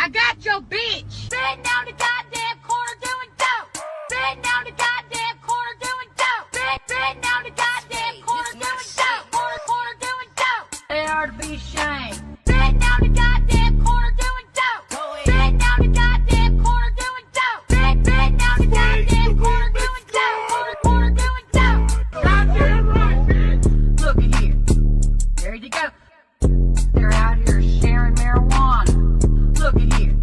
I got your bitch. Sitting down the goddamn corner doing dope. Sitting down the goddamn corner doing dope. Sitting down the goddamn corner doing dope. Corner doing dope. They are to be ashamed. Sitting down the goddamn corner doing dope. Sitting down the goddamn corner doing dope. Sitting down the goddamn corner doing dope. Corner doing dope. Goddamn right, bitch. Look at here. There you go. They're out here sharing marijuana. Look at here.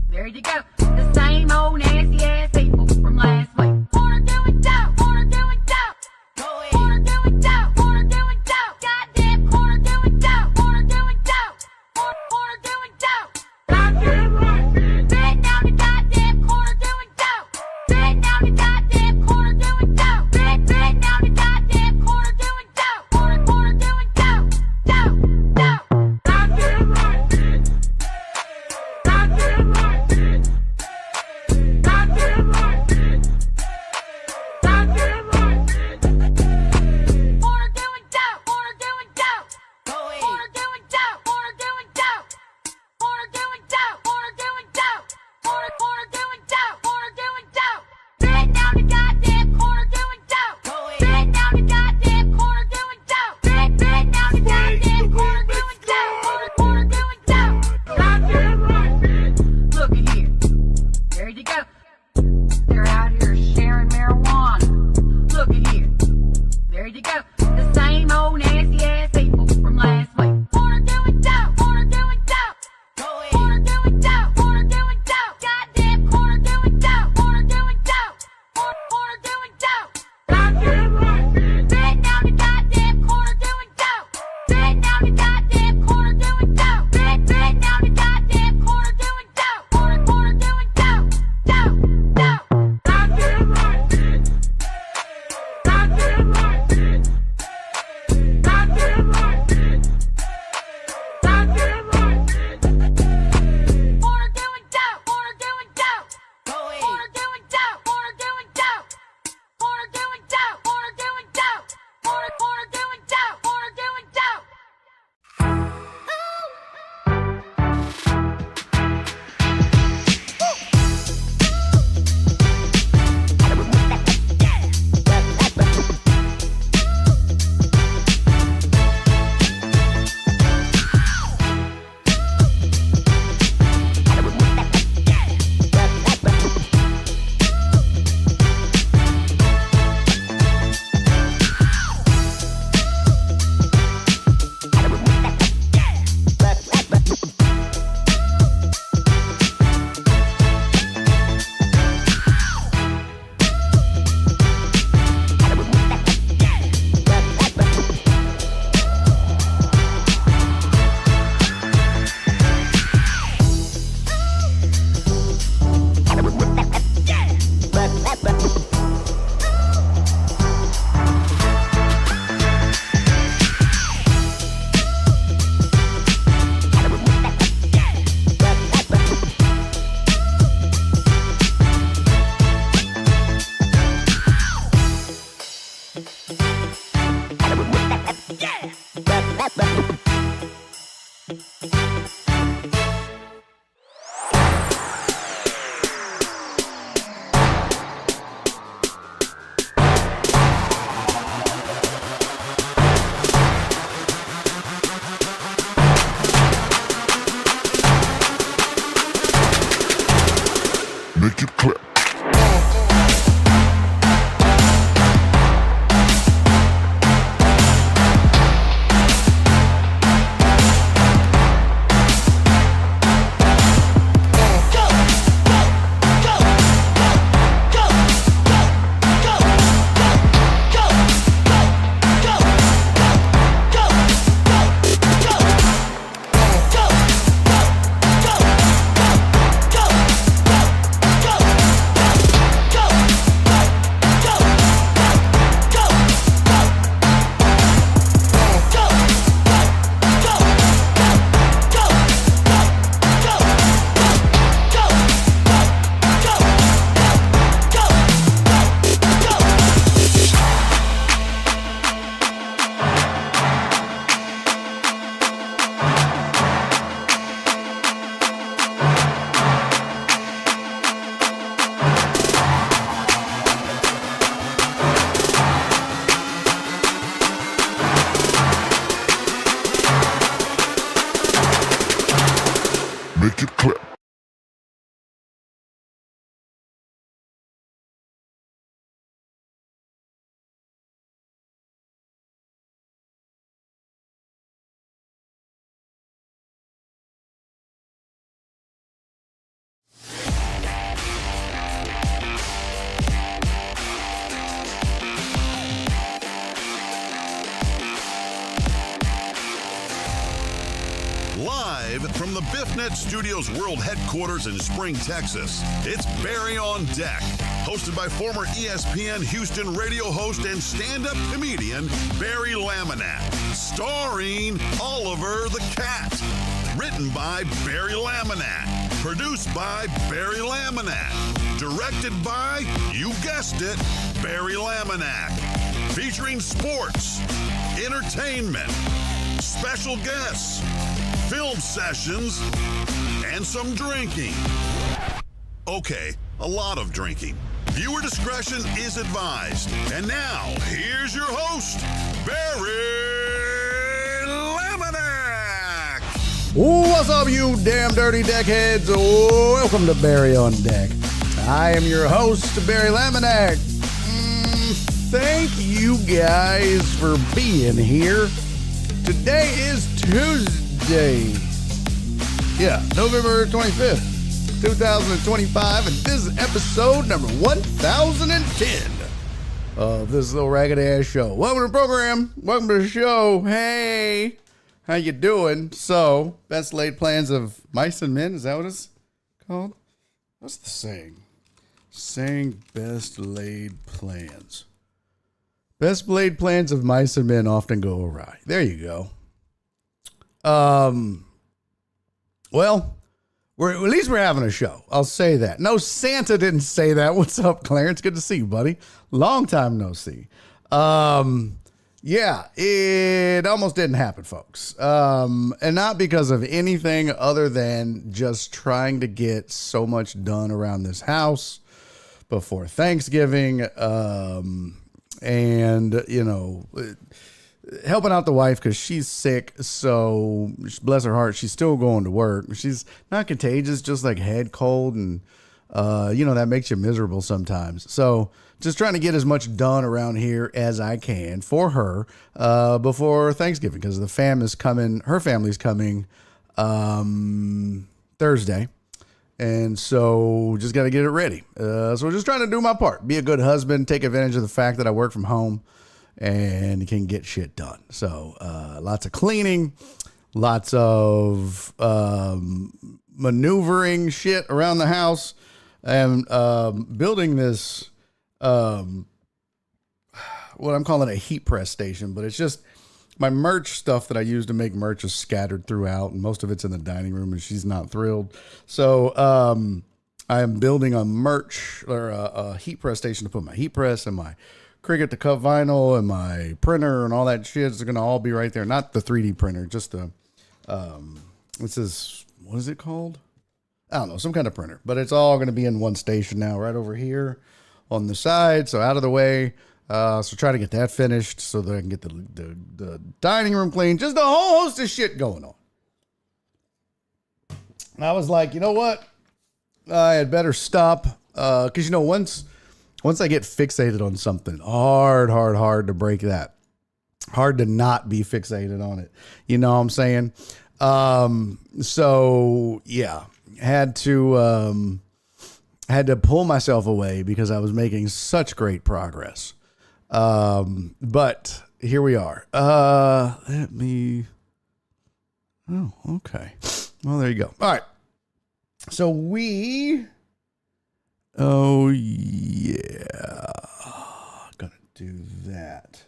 There you go. The same old nasty ass people from last week. Corner doing dope. Corner doing dope. Corner doing dope. Corner doing dope. Goddamn corner doing dope. Corner doing dope. Corner doing dope. Goddamn right, bitch. Sitting down the goddamn corner doing dope. Sitting down the goddamn corner doing dope. Sitting down the goddamn corner doing dope. Corner doing dope. Dope. Dope. Goddamn right, bitch. Goddamn right, bitch. Goddamn right, bitch. Goddamn right, bitch. Corner doing dope. Corner doing dope. Corner doing dope. Corner doing dope. Corner doing dope. Corner doing dope. Corner doing dope. Corner doing dope. Sitting down the goddamn corner doing dope. Sitting down the goddamn corner doing dope. Sitting down the goddamn corner doing dope. Corner doing dope. Goddamn right, bitch. Look at here. There you go. They're out here sharing marijuana. Look at here. There you go. The same old nasty ass people from last week. Corner doing dope. Corner doing dope. Corner doing dope. Corner doing dope. Goddamn corner doing dope. Corner doing dope. Corner doing dope. Goddamn right, bitch. Sitting down the goddamn corner doing dope. Sitting down the goddamn corner doing dope. Sitting down the goddamn corner doing dope. Corner doing dope. Dope. Dope. Goddamn right, bitch. Goddamn right, bitch. Goddamn right, bitch. Goddamn right, bitch. Corner doing dope. Corner doing dope. Corner doing dope. Corner doing dope. Corner doing dope. Corner doing dope. Corner doing dope. Corner doing dope. Make it clap. TIFFnet Studios World Headquarters in Spring, Texas, it's Barry on Deck, hosted by former ESPN Houston radio host and stand-up comedian Barry Laminack, starring Oliver the Cat. Written by Barry Laminack, produced by Barry Laminack, directed by, you guessed it, Barry Laminack, featuring sports, entertainment, special guests, film sessions, and some drinking. Okay, a lot of drinking. Viewer discretion is advised. And now, here's your host, Barry Laminack. What's up, you damn dirty deckheads? Welcome to Barry on Deck. I am your host, Barry Laminack. Thank you guys for being here. Today is Tuesday. Yeah, November 25th, 2025, and this is episode number 1010 of this little ragged ass show. Welcome to the program. Welcome to the show. Hey, how you doing? So, best laid plans of mice and men, is that what it's called? What's the saying? Saying best laid plans. Best laid plans of mice and men often go awry. There you go. Well, at least we're having a show. I'll say that. No, Santa didn't say that. What's up, Clarence? Good to see you, buddy. Long time no see. Yeah, it almost didn't happen, folks. And not because of anything other than just trying to get so much done around this house before Thanksgiving. And, you know, helping out the wife because she's sick. So, bless her heart, she's still going to work. She's not contagious, just like head cold. And, you know, that makes you miserable sometimes. So, just trying to get as much done around here as I can for her before Thanksgiving because her family's coming Thursday. And so just got to get it ready. So we're just trying to do my part, be a good husband, take advantage of the fact that I work from home and can get shit done. So lots of cleaning, lots of maneuvering shit around the house and building this, what I'm calling a heat press station, but it's just my merch stuff that I use to make merch is scattered throughout, and most of it's in the dining room, and she's not thrilled. So I am building a merch or a heat press station to put my heat press and my Cricut to cut vinyl and my printer and all that shit. It's going to all be right there. Not the 3D printer, just the, what is it called? I don't know, some kind of printer. But it's all going to be in one station now, right over here on the side. So out of the way. So try to get that finished so that I can get the dining room clean. Just a whole host of shit going on. And I was like, you know what? I had better stop. Cause you know, once I get fixated on something, hard to break that. Hard to not be fixated on it. You know what I'm saying? So yeah, had to pull myself away because I was making such great progress. But here we are. Oh, okay. Well, there you go. All right. So oh yeah, gonna do that.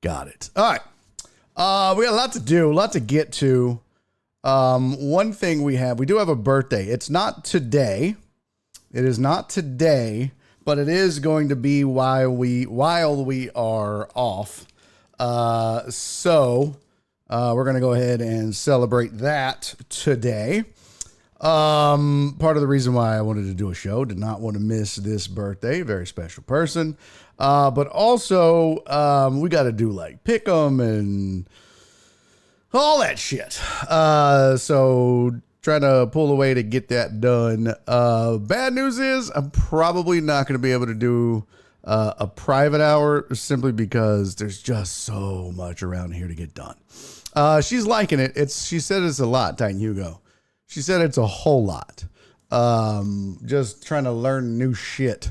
Got it. All right. We got a lot to do, a lot to get to. One thing we do have a birthday. It's not today. It is not today. But it is going to be while we are off. So we're going to go ahead and celebrate that today. Part of the reason why I wanted to do a show, did not want to miss this birthday, very special person. But also we got to do like pick 'em and all that shit. So trying to pull away to get that done. Bad news is I'm probably not going to be able to do a private hour simply because there's just so much around here to get done. She's liking it. She said it's a lot, Titan Hugo. She said it's a whole lot. Just trying to learn new shit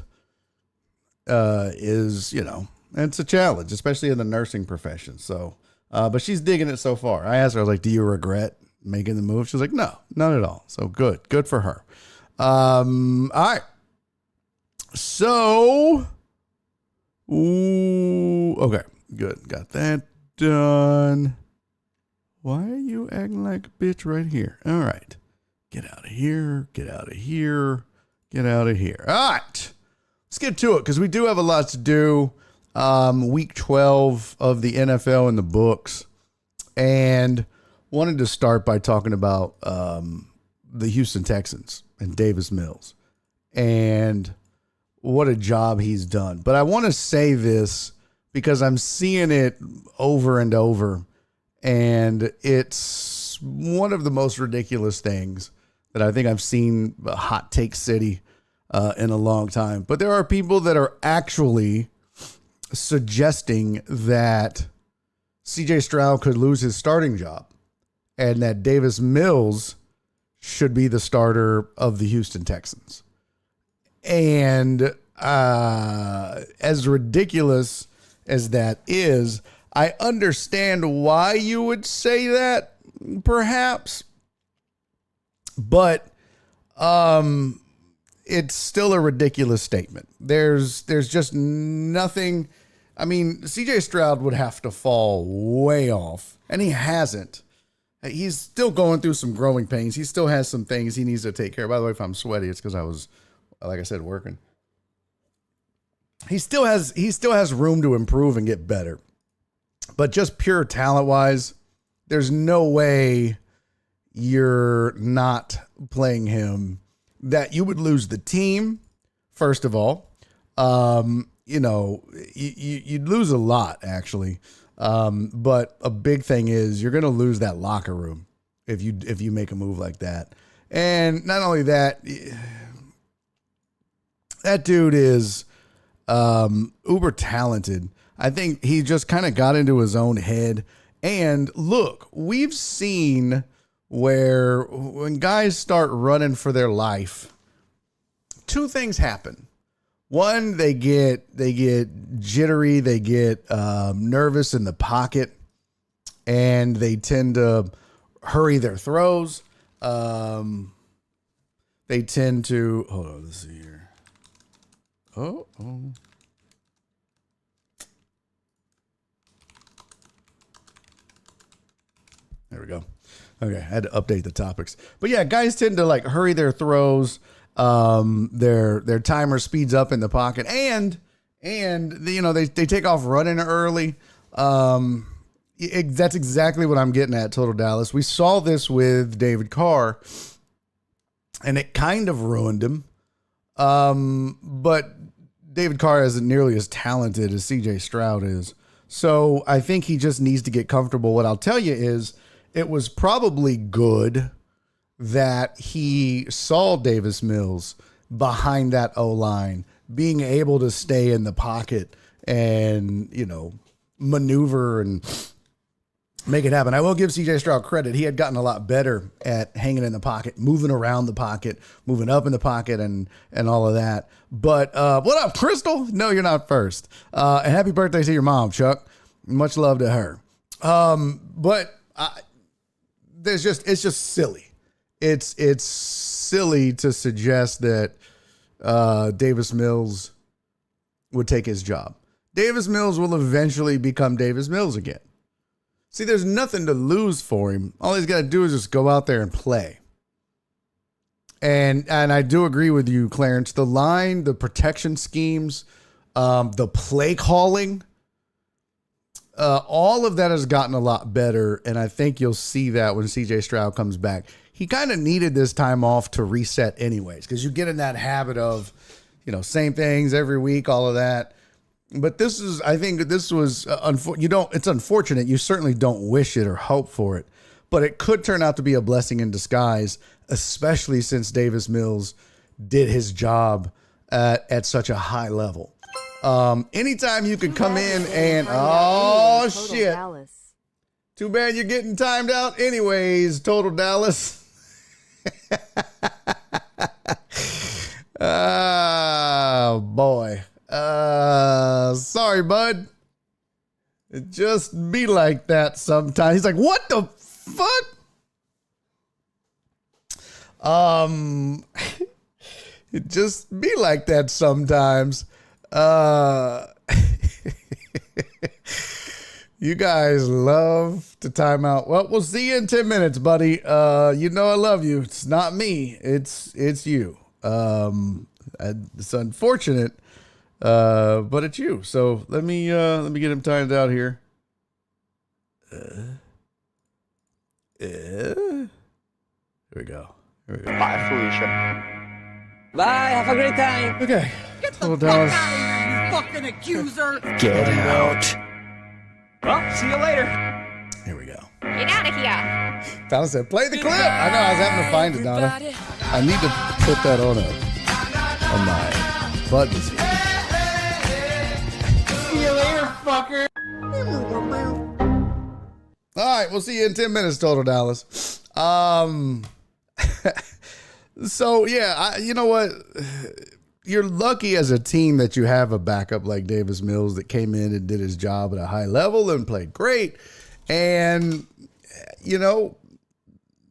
is, you know, it's a challenge, especially in the nursing profession. So, but she's digging it so far. I asked her, I was like, do you regret making the move? She's like, no, not at all. So good for her. All right. So, okay, good. Got that done. Why are you acting like a bitch right here? All right. Get out of here. Get out of here. Get out of here. All right. Let's get to it because we do have a lot to do. Week 12 of the NFL in the books. And wanted to start by talking about the Houston Texans and Davis Mills. And what a job he's done. But I want to say this because I'm seeing it over and over. And it's one of the most ridiculous things that I think I've seen Hot Take City in a long time. But there are people that are actually suggesting that CJ Stroud could lose his starting job and that Davis Mills should be the starter of the Houston Texans. And as ridiculous as that is, I understand why you would say that, perhaps, but it's still a ridiculous statement. There's just nothing. I mean, CJ Stroud would have to fall way off, and he hasn't. He's still going through some growing pains. He still has some things he needs to take care of. By the way, if I'm sweaty, it's because I was, like I said, working. He still has room to improve and get better. But just pure talent-wise, there's no way you're not playing him that you would lose the team, first of all. You'd lose a lot, actually. But a big thing is you're going to lose that locker room if you make a move like that. And not only that, that dude is uber talented. I think he just kind of got into his own head. And look, we've seen where when guys start running for their life, two things happen. One, they get jittery, they get nervous in the pocket, and they tend to hurry their throws. They tend to, hold on, let's see here. Oh. There we go. Okay, I had to update the topics. But yeah, guys tend to like hurry their throws. Their timer speeds up in the pocket, and they take off running early. That's exactly what I'm getting at, Total Dallas. We saw this with David Carr, and it kind of ruined him. But David Carr isn't nearly as talented as CJ Stroud is. So I think he just needs to get comfortable. What I'll tell you is it was probably good that he saw Davis Mills behind that O-line, being able to stay in the pocket and, maneuver and make it happen. I will give CJ Stroud credit. He had gotten a lot better at hanging in the pocket, moving around the pocket, moving up in the pocket and all of that. But what up, Crystal? No, you're not first. And happy birthday to your mom, Chuck. Much love to her. But it's just silly. It's silly to suggest that Davis Mills would take his job. Davis Mills will eventually become Davis Mills again. See, there's nothing to lose for him. All he's got to do is just go out there and play. And I do agree with you, Clarence. The line, the protection schemes, the play calling, all of that has gotten a lot better. And I think you'll see that when CJ Stroud comes back. He kind of needed this time off to reset anyways, because you get in that habit of, same things every week, all of that. But I think this was, it's unfortunate. You certainly don't wish it or hope for it, but it could turn out to be a blessing in disguise, especially since Davis Mills did his job at such a high level. Anytime you could come in and, oh shit. Too bad you're getting timed out anyways, Total Dallas. Oh boy. Sorry, bud. It just be like that sometimes. He's like, what the fuck? It just be like that sometimes. You guys love to time out. Well, we'll see you in 10 minutes, buddy. You know I love you. It's not me. It's you. It's unfortunate, but it's you. So let me get him timed out here. Here we go. Bye, Felicia. Bye, have a great time. Okay. Get the Little fuck Dallas. out of here, you fucking accuser! Get out. Well, see you later. Here we go. Get out of here. Donna said, play the clip. I know, I was having to find it, Donna. I need to put that on my buttons here. See you later, fucker! All right, we'll see you in 10 minutes total, Dallas. So, yeah, you know what? You're lucky as a team that you have a backup like Davis Mills that came in and did his job at a high level and played great. And, you know,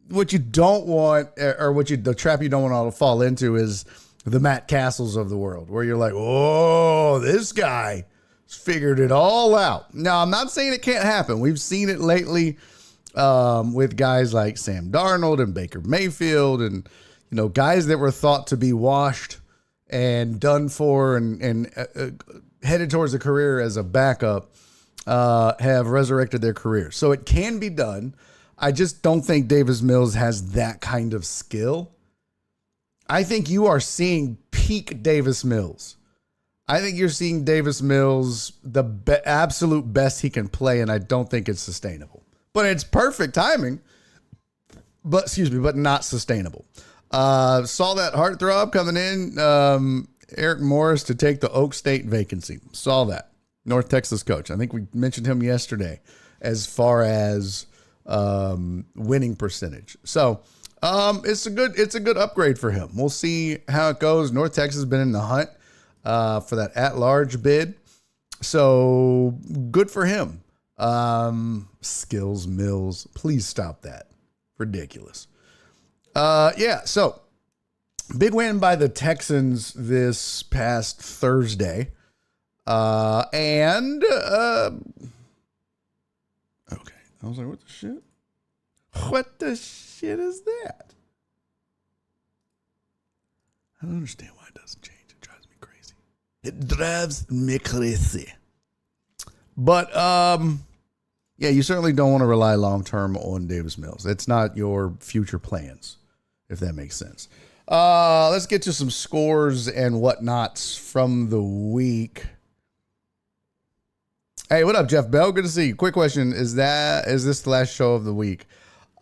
what you don't want, or the trap you don't want to fall into is the Matt Castles of the world, where you're like, oh, this guy figured it all out. Now, I'm not saying it can't happen. We've seen it lately with guys like Sam Darnold and Baker Mayfield and, you know, guys that were thought to be washed and done for and headed towards a career as a backup have resurrected their career. So it can be done. I just don't think Davis Mills has that kind of skill. I think you are seeing peak Davis Mills. I think you're seeing Davis Mills the absolute best he can play, and I don't think it's sustainable. But it's perfect timing. But not sustainable. Saw that heartthrob coming in, Eric Morris to take the Oak State vacancy. Saw that. North Texas coach. I think we mentioned him yesterday as far as winning percentage. So it's a good upgrade for him. We'll see how it goes. North Texas has been in the hunt for that at-large bid. So good for him. Skills Mills. Please stop that. Ridiculous. So big win by the Texans this past Thursday. Okay. I was like, what the shit? What the shit is that? I don't understand why it doesn't change. It drives me crazy. It drives me crazy. But, yeah, you certainly don't want to rely long-term on Davis Mills. It's not your future plans, if that makes sense. Let's get to some scores and whatnots from the week. Hey, what up, Jeff Bell? Good to see you. Quick question. Is this the last show of the week?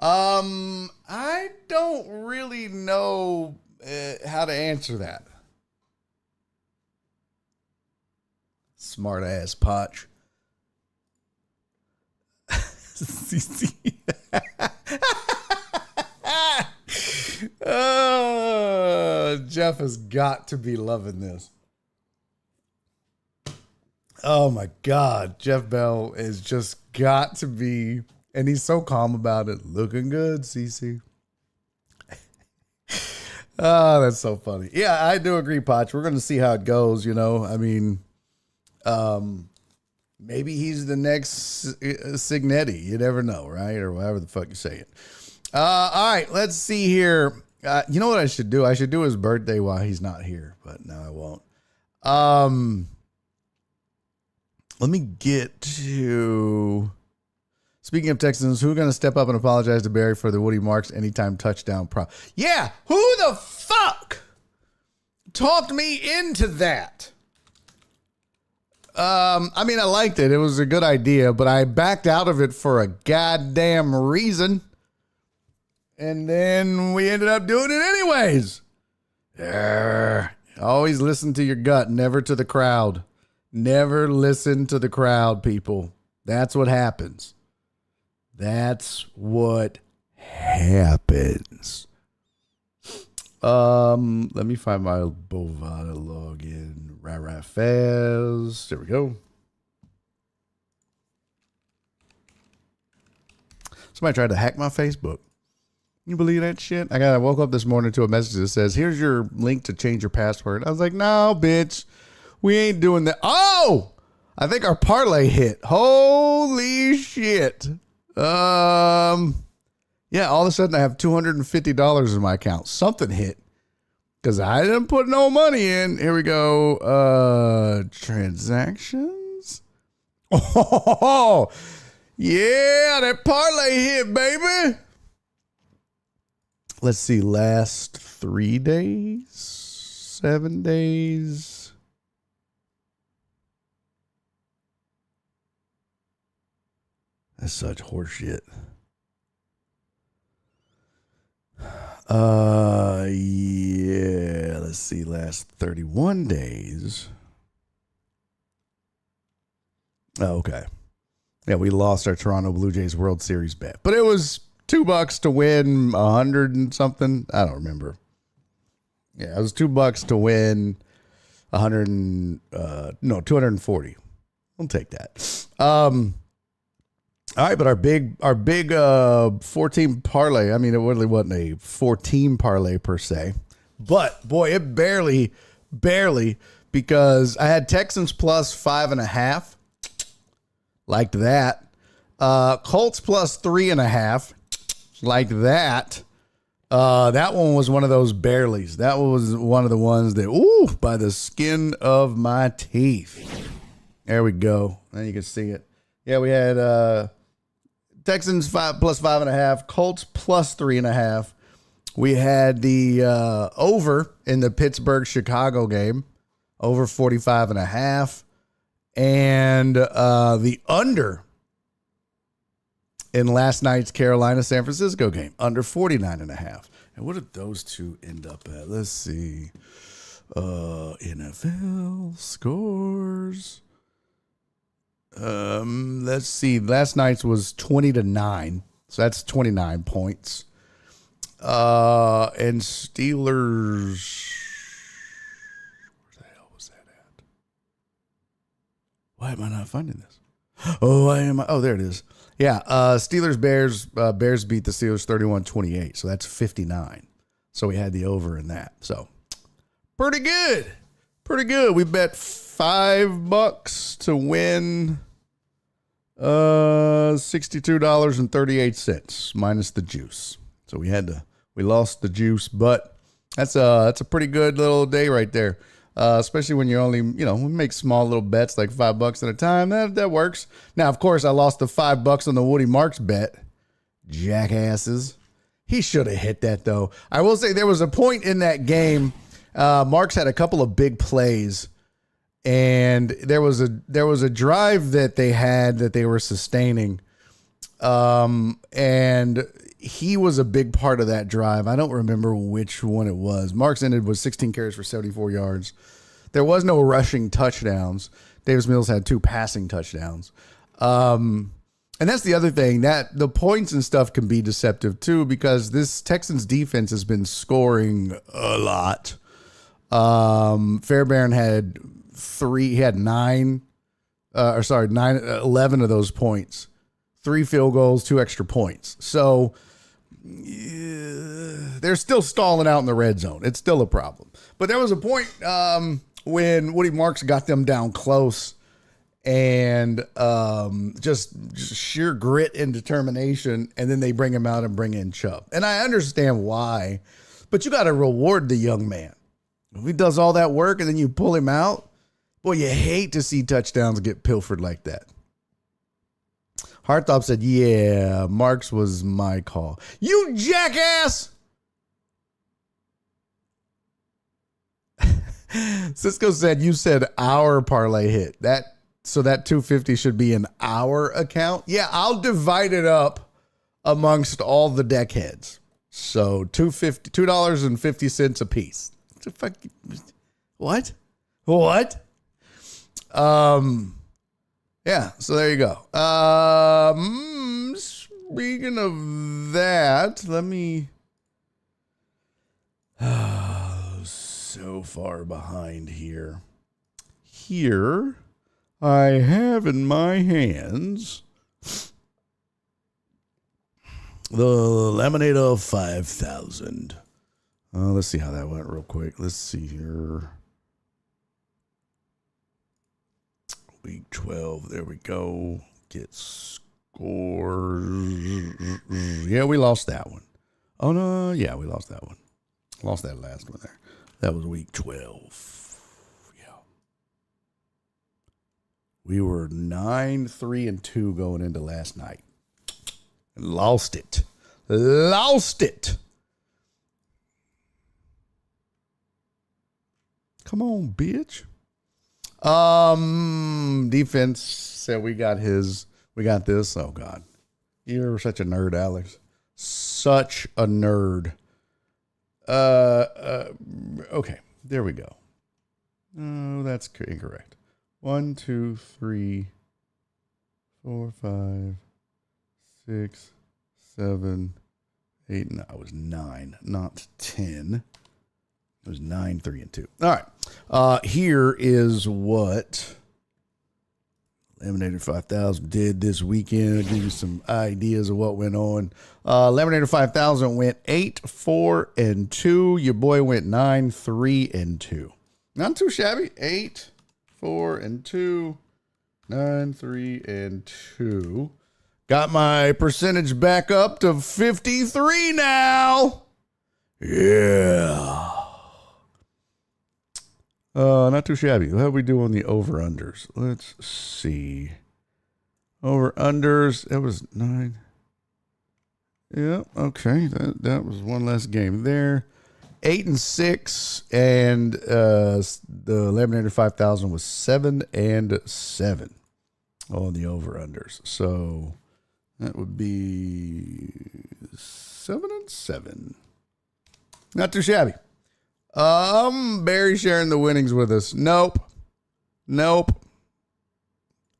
I don't really know how to answer that. Smart ass Potch. Jeff has got to be loving this. Oh my God. Jeff Bell is just got to be, and he's so calm about it. Looking good, CC. Oh, that's so funny. Yeah, I do agree, Potch. We're going to see how it goes, you know. I mean, maybe he's the next Signetti. You never know, right? Or whatever the fuck you say it. All right, let's see here. You know what I should do? I should do his birthday while he's not here, but no, I won't. Let me get to... Speaking of Texans, who's going to step up and apologize to Barry for the Woody Marks anytime touchdown prop? Yeah, who the fuck talked me into that? I mean, I liked it. It was a good idea, but I backed out of it for a goddamn reason. And then we ended up doing it anyways. Always listen to your gut, never to the crowd. Never listen to the crowd, people. That's what happens. That's what happens. Let me find my Bovada login. Right fast. There we go. Somebody tried to hack my Facebook. You believe that shit? I woke up this morning to a message that says, here's your link to change your password. I was like, no, bitch. We ain't doing that. Oh! I think our parlay hit. Holy shit. Yeah, all of a sudden I have $250 in my account. Something hit. Because I didn't put no money in. Here we go. Transactions. Oh, yeah, that parlay hit, baby. Let's see, last 3 days, 7 days. That's such horseshit. Yeah, let's see, last 31 days. Oh, okay. Yeah, we lost our Toronto Blue Jays World Series bet, but it was $2 to win 100 and something. I don't remember. Yeah, it was $2 to win 100 and, no, 240. We'll take that. All right, but our big 14 parlay. I mean, it really wasn't a 14 parlay per se, but boy, it barely, because I had Texans plus 5.5, liked that. Colts plus 3.5, liked that. That one was one of those bareleys. That was one of the ones that, ooh, by the skin of my teeth. There we go. Now you can see it. Yeah, we had Texans plus 5.5, Colts plus 3.5. We had the over in the Pittsburgh-Chicago game, over 45.5, and the under in last night's Carolina-San Francisco game, under 49.5. And what did those two end up at? Let's see. NFL scores. Let's see. Last night's was 20-9, so that's 29 points. And Steelers. Where the hell was that at? Why am I not finding this? Oh, there it is. Yeah. Steelers Bears. Bears beat the Steelers 31-28, so that's 59. So we had the over in that. So pretty good. Pretty good. We bet $5 to win $62.38 minus the juice. So we lost the juice, but that's a pretty good little day right there. Especially when you only, make small little bets like $5 at a time. That works. Now, of course, I lost the $5 on the Woody Marks bet. Jackasses. He should have hit that though. I will say there was a point in that game. Marks had a couple of big plays, and there was a drive that they had that they were sustaining, and he was a big part of that drive. I don't remember which one it was. Marks ended with 16 carries for 74 yards. There was no rushing touchdowns. Davis Mills had 2 passing touchdowns. And that's the other thing, that the points and stuff can be deceptive too, because this Texans defense has been scoring a lot. Fairbairn had 11 of those points, 3 field goals, 2 extra points. So they're still stalling out in the red zone. It's still a problem. But there was a point when Woody Marks got them down close, and just sheer grit and determination, and then they bring him out and bring in Chubb. And I understand why, but you got to reward the young man. If he does all that work and then you pull him out, boy, you hate to see touchdowns get pilfered like that. Hartop said, yeah, Marks was my call. You jackass! Cisco said, you said our parlay hit. So that 250 should be in our account. Yeah, I'll divide it up amongst all the deck heads. So $2.50 a piece. What? Yeah, so there you go. Speaking of that, let me so far behind here. Here I have in my hands The Laminator 5000. Let's see how that went real quick. Let's see here. Week 12. There we go. Get scores. Yeah, we lost that one. Oh, no. Yeah, we lost that one. Lost that last one there. That was week 12. Yeah. We were 9-3-2 going into last night. Lost it. Lost it. Come on, bitch. Defense said we got this. Oh, God. You're such a nerd, Alex. Such a nerd. Okay. There we go. Oh, that's incorrect. 1, 2, 3, 4, 5, 6, 7, 8. No, it was 9, not 10. It was 9-3-2. All right. Here is what Laminator 5000 did this weekend. I'll give you some ideas of what went on. Laminator 5000 went 8-4-2. Your boy went 9-3-2. Not too shabby. 8-4-2. 9-3-2. Got my percentage back up to 53 now. Yeah. Not too shabby. How we do on the over-unders? Let's see. Over-unders, that was 9. Yeah, okay. That was one less game there. 8-6, and the Laminator 5000 was 7-7 on the over-unders. So that would be 7-7. Not too shabby. Barry sharing the winnings with us. Nope.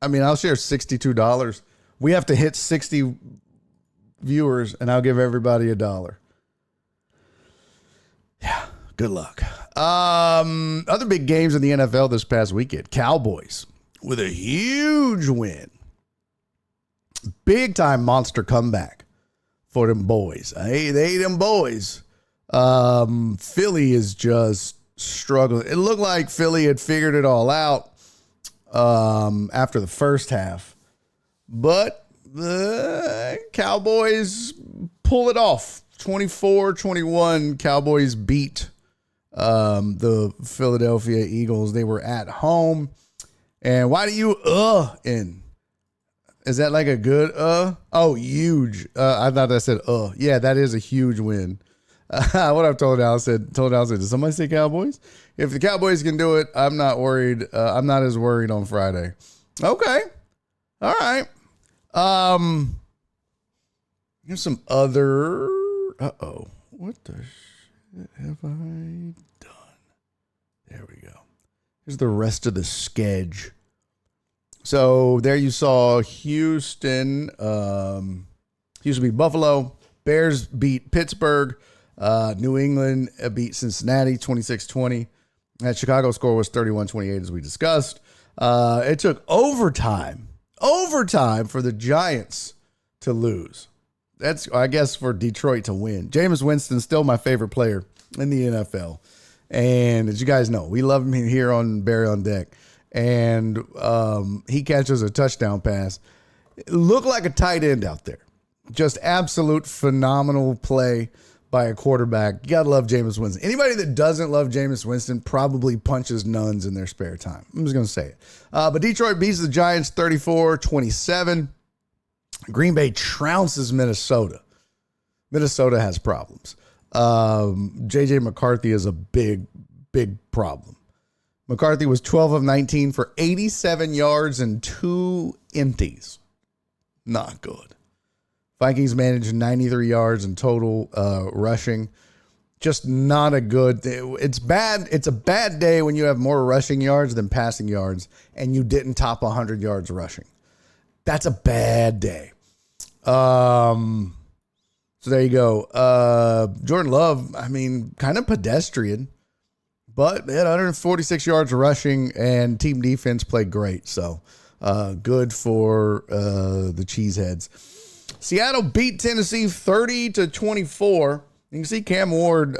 I mean, I'll share $62. We have to hit 60 viewers, and I'll give everybody $1. Yeah, good luck. Other big games in the NFL this past weekend. Cowboys with a huge win. Big time monster comeback for them boys. They them boys. Philly is just struggling. It looked like Philly had figured it all out after the first half, but the Cowboys pull it off. 24-21, Cowboys beat the Philadelphia Eagles. They were at home. And why do you in? Is that like a good Oh, huge. I thought that said Yeah, that is a huge win. What I've told Al said, did somebody say Cowboys? If the Cowboys can do it, I'm not worried. I'm not as worried on Friday. Okay. All right. Here's some other. What the shit have I done? There we go. Here's the rest of the schedule. So there you saw Houston. Houston beat Buffalo. Bears beat Pittsburgh. New England beat Cincinnati 26-20. That Chicago score was 31-28, as we discussed. It took overtime for the Giants to lose. That's, I guess, for Detroit to win. Jameis Winston's still my favorite player in the NFL. And as you guys know, we love him here on Barry on Deck. And he catches a touchdown pass. It looked like a tight end out there. Just absolute phenomenal play by a quarterback. You got to love Jameis Winston. Anybody that doesn't love Jameis Winston probably punches nuns in their spare time. I'm just going to say it. But Detroit beats the Giants 34-27. Green Bay trounces Minnesota. Minnesota has problems. J.J. McCarthy is a big, big problem. McCarthy was 12 of 19 for 87 yards and 2 empties. Not good. Vikings managed 93 yards in total rushing. Just not a good. It's bad. It's a bad day when you have more rushing yards than passing yards and you didn't top 100 yards rushing. That's a bad day. So there you go. Jordan Love, I mean, kind of pedestrian, but they had 146 yards rushing and team defense played great. So good for the Cheeseheads. Seattle beat Tennessee 30-24. You can see Cam Ward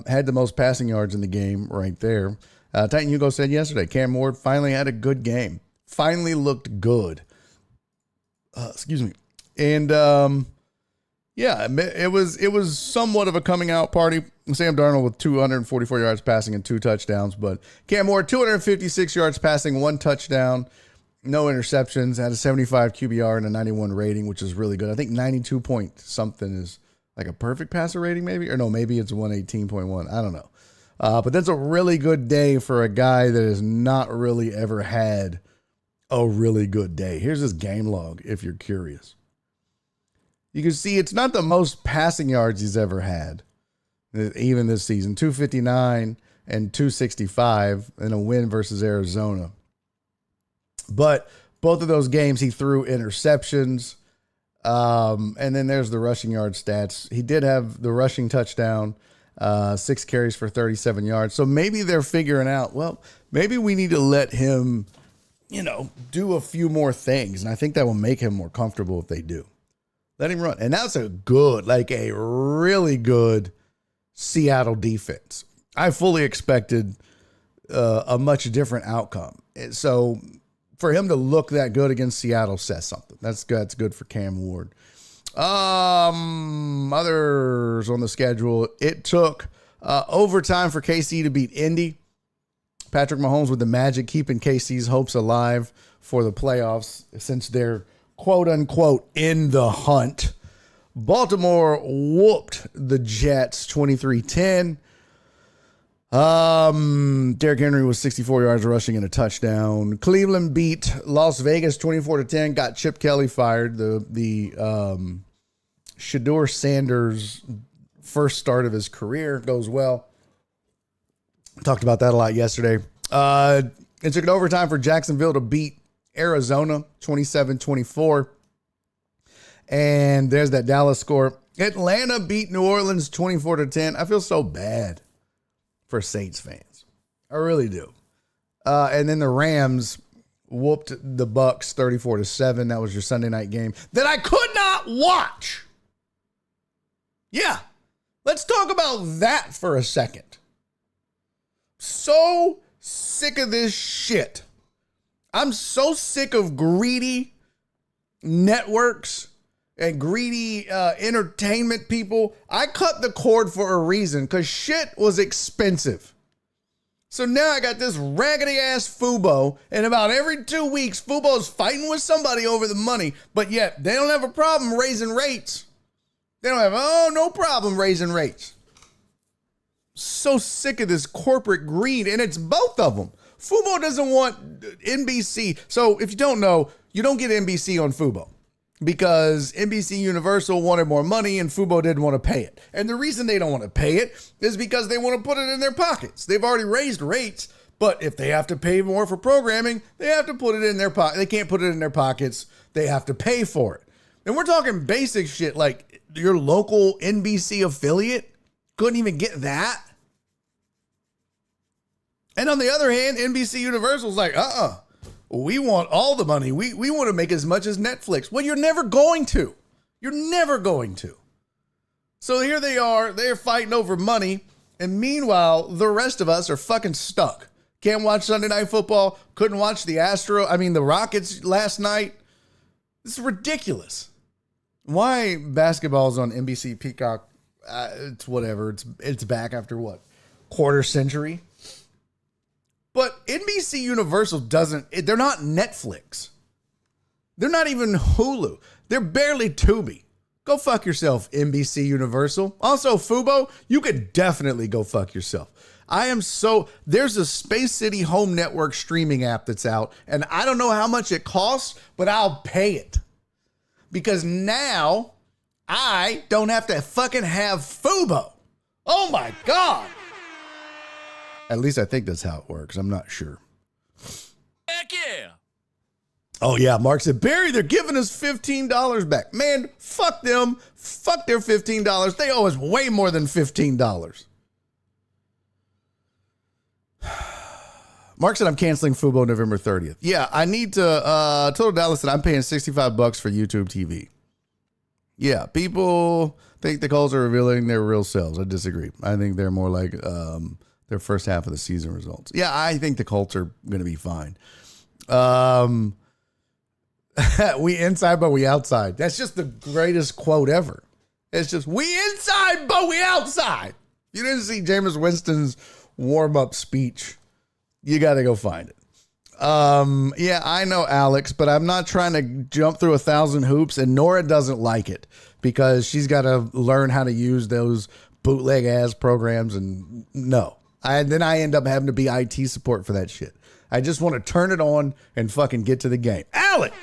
had the most passing yards in the game right there. Titan Hugo said yesterday, Cam Ward finally had a good game. Finally looked good. Excuse me. And yeah, it was somewhat of a coming out party. Sam Darnold with 244 yards passing and 2 touchdowns, but Cam Ward 256 yards passing, 1 touchdown, no interceptions, had a 75 QBR and a 91 rating, which is really good. I think 92 point something is like a perfect passer rating, maybe, or no, maybe it's 118.1. I don't know. But that's a really good day for a guy that has not really ever had a really good day. Here's his game log if you're curious. You can see it's not the most passing yards he's ever had, even this season. 259 and 265 in a win versus Arizona. But both of those games he threw interceptions. And then there's the rushing yard stats. He did have the rushing touchdown, 6 carries for 37 yards. So maybe they're figuring out, well, maybe we need to let him, do a few more things. And I think that will make him more comfortable if they do. Let him run. And that's a really good Seattle defense. I fully expected a much different outcome. So for him to look that good against Seattle says something. That's good. That's good for Cam Ward. Others on the schedule. It took overtime for KC to beat Indy. Patrick Mahomes with the magic, keeping KC's hopes alive for the playoffs since they're quote unquote in the hunt. Baltimore whooped the Jets 23-10. Derrick Henry was 64 yards rushing and a touchdown. Cleveland beat Las Vegas 24-10. Got Chip Kelly fired. The Shedeur Sanders first start of his career goes well. Talked about that a lot yesterday. It took an overtime for Jacksonville to beat Arizona 27-24. And there's that Dallas score. Atlanta beat New Orleans 24-10. I feel so bad for Saints fans. I really do. And then the Rams whooped the Bucks 34-7. That was your Sunday night game that I could not watch. Yeah. Let's talk about that for a second. So sick of this shit. I'm so sick of greedy networks and greedy entertainment people. I cut the cord for a reason because shit was expensive. So now I got this raggedy ass Fubo, and about every 2 weeks, Fubo's fighting with somebody over the money, but yet they don't have a problem raising rates. They don't have, no problem raising rates. So sick of this corporate greed, and it's both of them. Fubo doesn't want NBC. So if you don't know, you don't get NBC on Fubo because NBC Universal wanted more money and Fubo didn't want to pay it. And the reason they don't want to pay it is because they want to put it in their pockets. They've already raised rates, but if they have to pay more for programming, they have to put it in their pocket. They can't put it in their pockets. They have to pay for it. And we're talking basic shit like your local NBC affiliate couldn't even get that. And on the other hand, NBC Universal's like, we want all the money. We want to make as much as Netflix. Well, you're never going to. You're never going to. So here they are. They're fighting over money. And meanwhile, the rest of us are fucking stuck. Can't watch Sunday Night Football. Couldn't watch the Rockets last night. This is ridiculous. Why basketball's on NBC Peacock? It's whatever. It's back after what? Quarter century? But NBC Universal they're not Netflix. They're not even Hulu. They're barely Tubi. Go fuck yourself, NBC Universal. Also, Fubo, you could definitely go fuck yourself. There's a Space City Home Network streaming app that's out, and I don't know how much it costs, but I'll pay it. Because now I don't have to fucking have Fubo. Oh my God. At least I think that's how it works. I'm not sure. Heck yeah. Oh, yeah. Mark said, Barry, they're giving us $15 back. Man, fuck them. Fuck their $15. They owe us way more than $15. Mark said, I'm canceling Fubo November 30th. Yeah, I need to. Total Dallas said, I'm paying $65 for YouTube TV. Yeah, people think the Colts are revealing their real selves. I disagree. I think they're more like their first half of the season results. Yeah, I think the Colts are going to be fine. We inside, but we outside. That's just the greatest quote ever. It's just, we inside, but we outside. You didn't see Jameis Winston's warm-up speech. You got to go find it. Yeah, I know, Alex, but I'm not trying to jump through 1,000 hoops, and Nora doesn't like it because she's got to learn how to use those bootleg ass programs, and no. Then I end up having to be IT support for that shit. I just want to turn it on and fucking get to the game. Alex!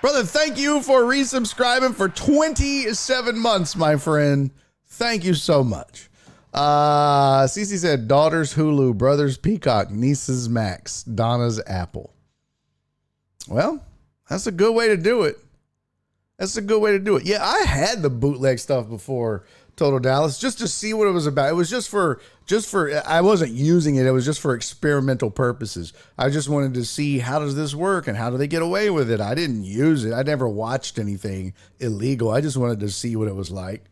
Brother, thank you for resubscribing for 27 months, my friend. Thank you so much. Cece said, daughters Hulu, brothers Peacock, nieces Max, Donna's Apple. Well, that's a good way to do it. That's a good way to do it. Yeah, I had the bootleg stuff before Total Dallas just to see what it was about. It was just for I wasn't using it. It was just for experimental purposes. I just wanted to see, how does this work and how do they get away with it? I didn't use it. I never watched anything illegal. I just wanted to see what it was like.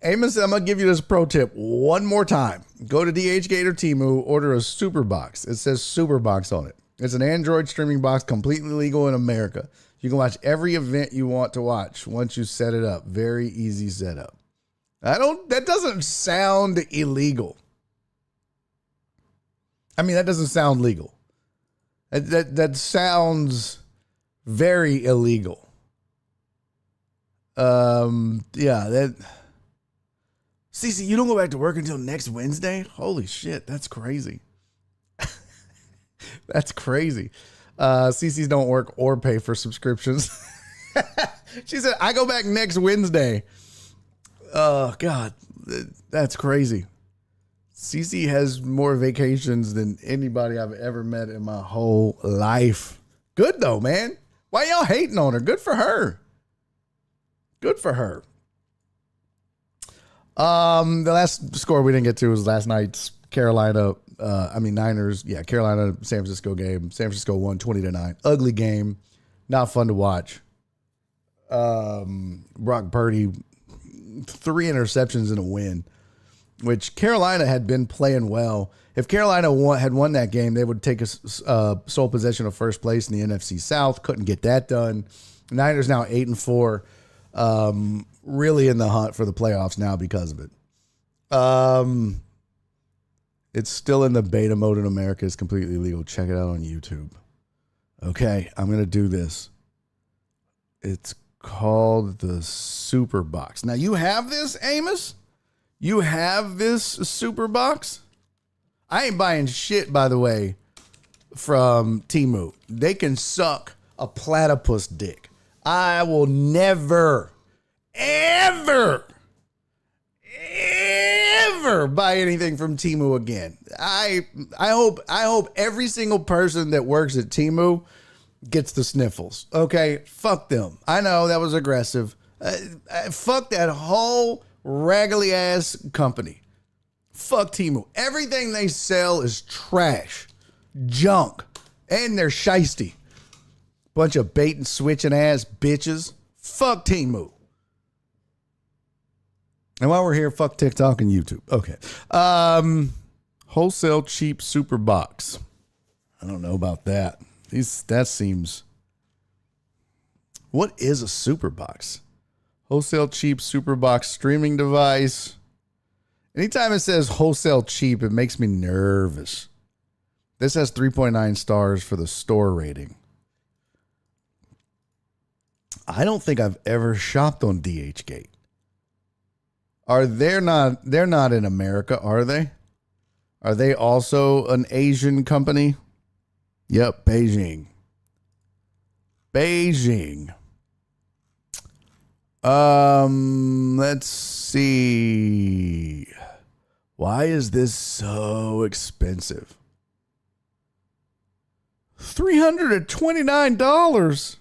Amos, I'm going to give you this pro tip one more time. Go to DHgate or Temu, order a super box. It says super box on it. It's an Android streaming box, completely legal in America. You can watch every event you want to watch once you set it up. Very easy setup. That doesn't sound illegal. I mean, that doesn't sound legal. That sounds very illegal. Cece, you don't go back to work until next Wednesday? Holy shit, that's crazy. That's crazy. Cece's don't work or pay for subscriptions. She said, I go back next Wednesday. Oh, God, that's crazy. Cece has more vacations than anybody I've ever met in my whole life. Good, though, man. Why y'all hating on her? Good for her. Good for her. The last score we didn't get to was last night's Niners. Yeah, Carolina, San Francisco game. San Francisco won 20-9. Ugly game. Not fun to watch. Brock Purdy, 3 interceptions and a win, which Carolina had been playing well. If Carolina had won that game, they would take a sole possession of first place in the NFC South. Couldn't get that done. Niners now 8-4. Really in the hunt for the playoffs now because of it. It's still in the beta mode in America. It's completely legal. Check it out on YouTube. Okay, I'm going to do this. It's called the Super Box. Now, you have this, Amos? You have this Super Box? I ain't buying shit, by the way, from Temu. They can suck a platypus dick. I will never, ever buy anything from Temu again. I hope every single person that works at Temu gets the sniffles. Okay, fuck them. I know that was aggressive. Fuck that whole raggedy ass company. Fuck Temu. Everything they sell is trash, junk, and they're shisty. Bunch of bait and switching ass bitches. Fuck Temu. And while we're here, fuck TikTok and YouTube. Okay. Wholesale cheap super box. I don't know about that. That seems. What is a super box? Wholesale cheap super box streaming device. Anytime it says wholesale cheap, it makes me nervous. This has 3.9 stars for the store rating. I don't think I've ever shopped on DHgate. They're not in America, are they? Are they also an Asian company? Yep, Beijing. Let's see. Why is this so expensive? $329.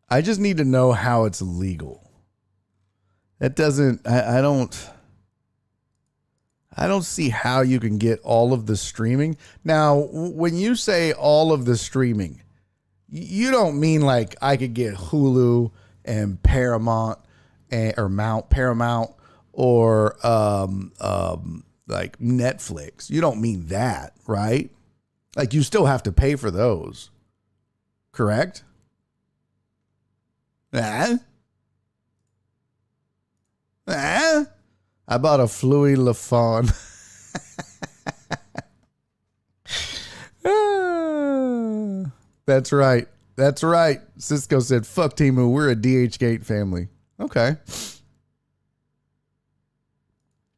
I just need to know how it's legal. That doesn't, I don't see how you can get all of the streaming. Now, when you say all of the streaming, you don't mean like I could get Hulu and Paramount Paramount or like Netflix. You don't mean that, right? Like you still have to pay for those. Correct? I bought a Fluey LaFawn. That's right. That's right. Cisco said, fuck Timu. We're a DH Gate family. Okay.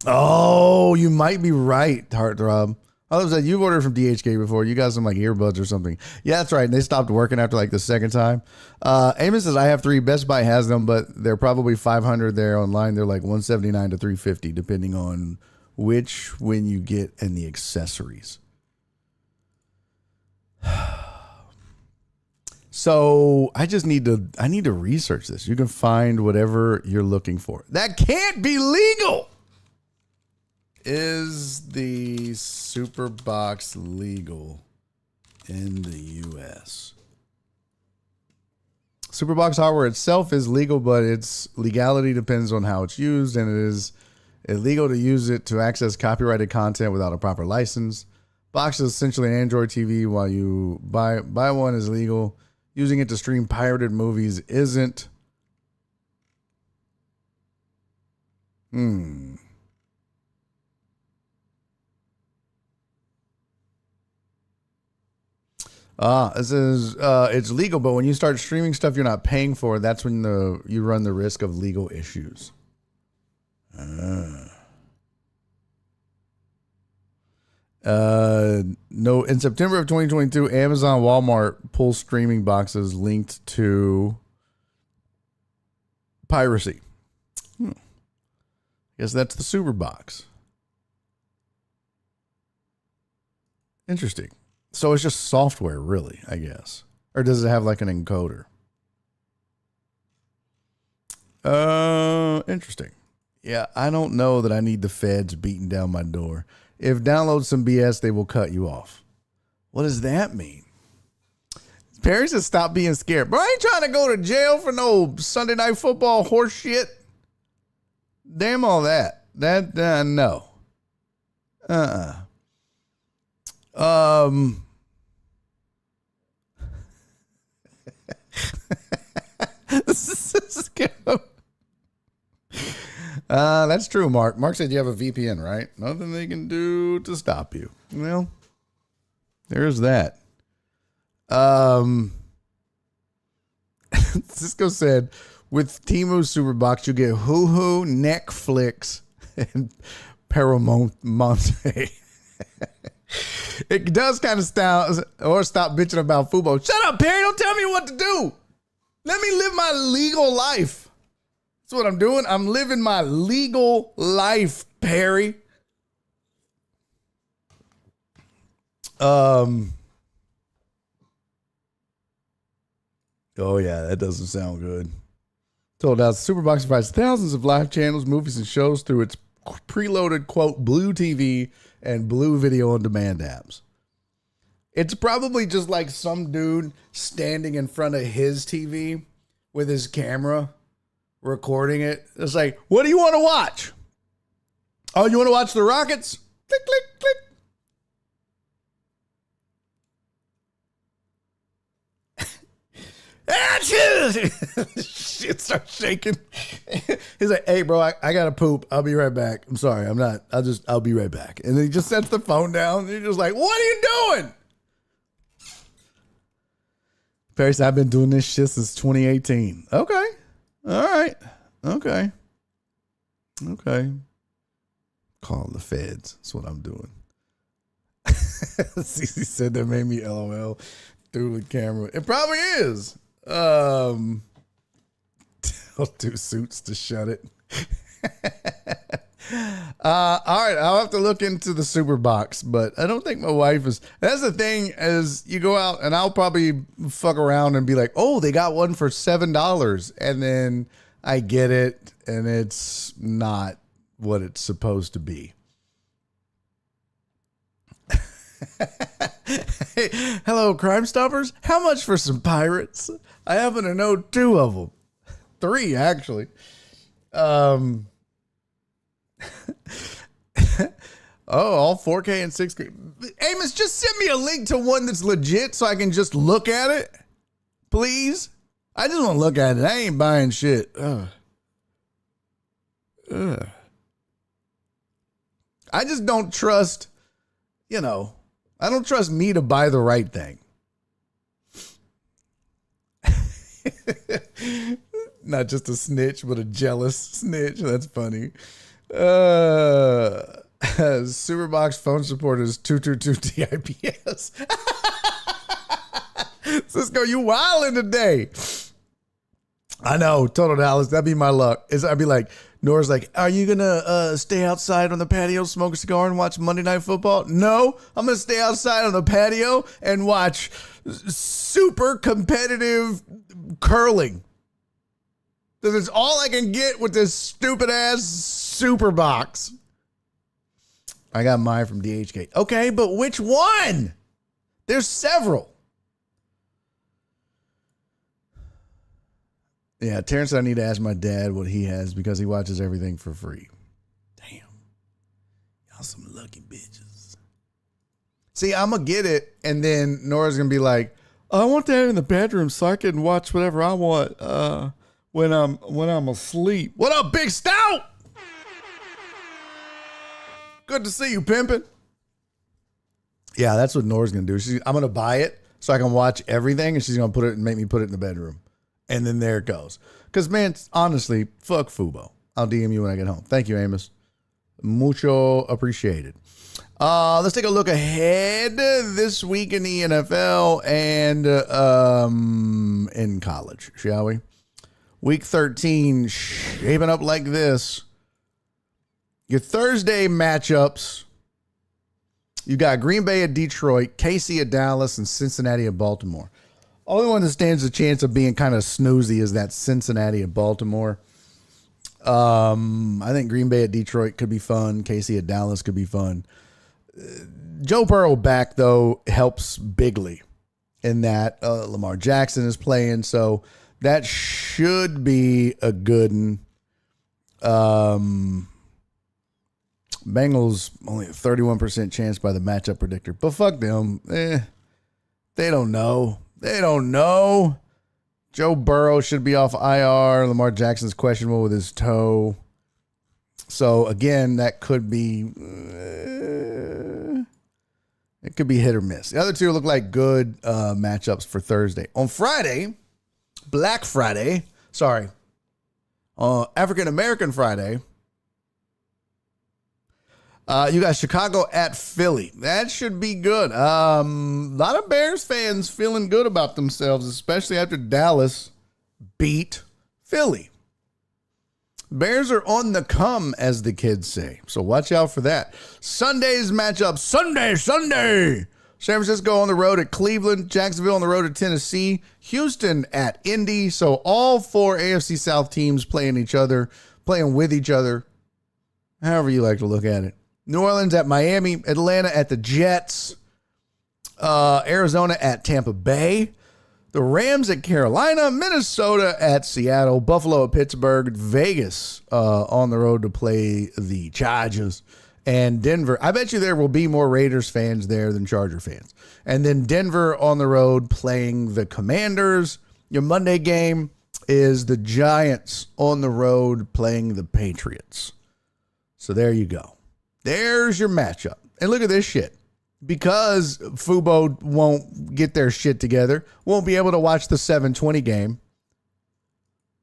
Oh, you might be right, Heartthrob. I was like, you've ordered from DHK before. You got some like earbuds or something. Yeah, that's right. And they stopped working after like the second time. Amos says, I have 3. Best Buy has them, but they're probably 500 there online. They're like 179 to 350, depending on which when you get and the accessories. So I need to research this. You can find whatever you're looking for. That can't be legal. Is the Superbox legal in the U.S.? Superbox hardware itself is legal, but its legality depends on how it's used, and it is illegal to use it to access copyrighted content without a proper license. Box is essentially an Android TV, while you buy one is legal. Using it to stream pirated movies isn't. It says it's legal, but when you start streaming stuff you're not paying for, that's when you run the risk of legal issues. No, in September of 2022, Amazon Walmart pulls streaming boxes linked to piracy. Guess that's the Superbox. Interesting. So it's just software, really, I guess. Or does it have like an encoder? Interesting. Yeah, I don't know that I need the feds beating down my door. If download some BS, they will cut you off. What does that mean? Perry says stop being scared. But I ain't trying to go to jail for no Sunday Night Football horse shit. Damn all that. No. That's true, Mark. Mark said you have a VPN, right? Nothing they can do to stop you. Well, there's that. Cisco said, with Temu Superbox, you get Hulu, Netflix, and Paramount. It does kind of sound, or stop bitching about football. Shut up, Perry. Don't tell me what to do. Let me live my legal life. That's what I'm doing. I'm living my legal life, Perry. Oh yeah, that doesn't sound good. Told out Superbox provides thousands of live channels, movies, and shows through its preloaded, quote, Blue TV and Blue Video on Demand apps. It's probably just like some dude standing in front of his TV with his camera recording it. It's like, what do you want to watch? Oh, you want to watch the Rockets? Click, click, click. Shit starts shaking. He's like, hey, bro, I got to poop. I'll be right back. I'm sorry. I'll be right back. And then he just sets the phone down. And you're just like, what are you doing? Perry said, I've been doing this shit since 2018. Okay. All right. Okay. Call the feds. That's what I'm doing. Cece said that made me LOL through the camera. It probably is. Tell 2 Suits to shut it. All right, I'll have to look into the Superbox, but I don't think my wife is. That's the thing, is you go out and I'll probably fuck around and be like, oh, they got one for $7, and then I get it and it's not what it's supposed to be. Hey, hello, Crime Stoppers. How much for some pirates? I happen to know 2 of them. 3, actually. Oh, all 4K and 6K. Amos, just send me a link to one that's legit so I can just look at it. Please. I just want to look at it. I ain't buying shit. Ugh. I just don't trust, I don't trust me to buy the right thing. Not just a snitch, but a jealous snitch. That's funny. Superbox phone support is 222 TIPS. Cisco, you wildin' today. I know, Total Dallas. That'd be my luck. I'd be like, Nora's like, are you going to stay outside on the patio, smoke a cigar, and watch Monday Night Football? No, I'm going to stay outside on the patio and watch super competitive curling. Because it's all I can get with this stupid ass super box. I got mine from DHK. Okay, but which one? There's several. Yeah, Terrence, I need to ask my dad what he has because he watches everything for free. Damn. Y'all some lucky bitches. See, I'm going to get it, and then Nora's going to be like, I want that in the bedroom so I can watch whatever I want when I'm asleep. What up, Big Stout? Good to see you, pimpin'. Yeah, that's what Nora's going to do. I'm going to buy it so I can watch everything, and she's going to put it and make me put it in the bedroom. And then there it goes. Because, man, honestly, fuck Fubo. I'll DM you when I get home. Thank you, Amos. Mucho appreciated. Let's take a look ahead this week in the NFL and in college, shall we? Week 13 shaping up like this. Your Thursday matchups. You got Green Bay at Detroit, KC at Dallas, and Cincinnati at Baltimore. Only one that stands a chance of being kind of snoozy is that Cincinnati at Baltimore. I think Green Bay at Detroit could be fun. KC at Dallas could be fun. Joe Burrow back, though, helps bigly in that Lamar Jackson is playing. So that should be a good one. Bengals only a 31% chance by the matchup predictor. But fuck them. They don't know. They don't know. Joe Burrow should be off IR. Lamar Jackson's questionable with his toe. So, again, that could be... it could be hit or miss. The other two look like good matchups for Thursday. On Friday, Black Friday, African-American Friday, you got Chicago at Philly. That should be good. A lot of Bears fans feeling good about themselves, especially after Dallas beat Philly. Bears are on the come, as the kids say. So watch out for that. Sunday's matchup. Sunday. San Francisco on the road at Cleveland. Jacksonville on the road at Tennessee. Houston at Indy. So all 4 AFC South teams playing with each other. However you like to look at it. New Orleans at Miami, Atlanta at the Jets, Arizona at Tampa Bay, the Rams at Carolina, Minnesota at Seattle, Buffalo at Pittsburgh, Vegas on the road to play the Chargers, and Denver. I bet you there will be more Raiders fans there than Charger fans. And then Denver on the road playing the Commanders. Your Monday game is the Giants on the road playing the Patriots. So there you go. There's your matchup. And look at this shit. Because Fubo won't get their shit together, won't be able to watch the 7:20 game.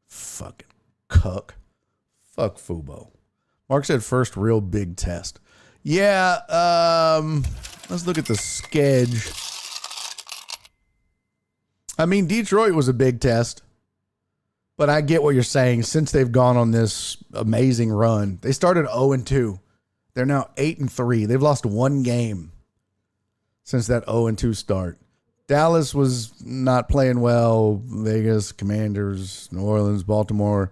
Fucking cuck. Fuck Fubo. Mark said first real big test. Yeah, let's look at the schedule. I mean, Detroit was a big test. But I get what you're saying. Since they've gone on this amazing run, they started 0-2. They're now 8-3. They've lost one game since that 0-2 start. Dallas was not playing well. Vegas, Commanders, New Orleans, Baltimore.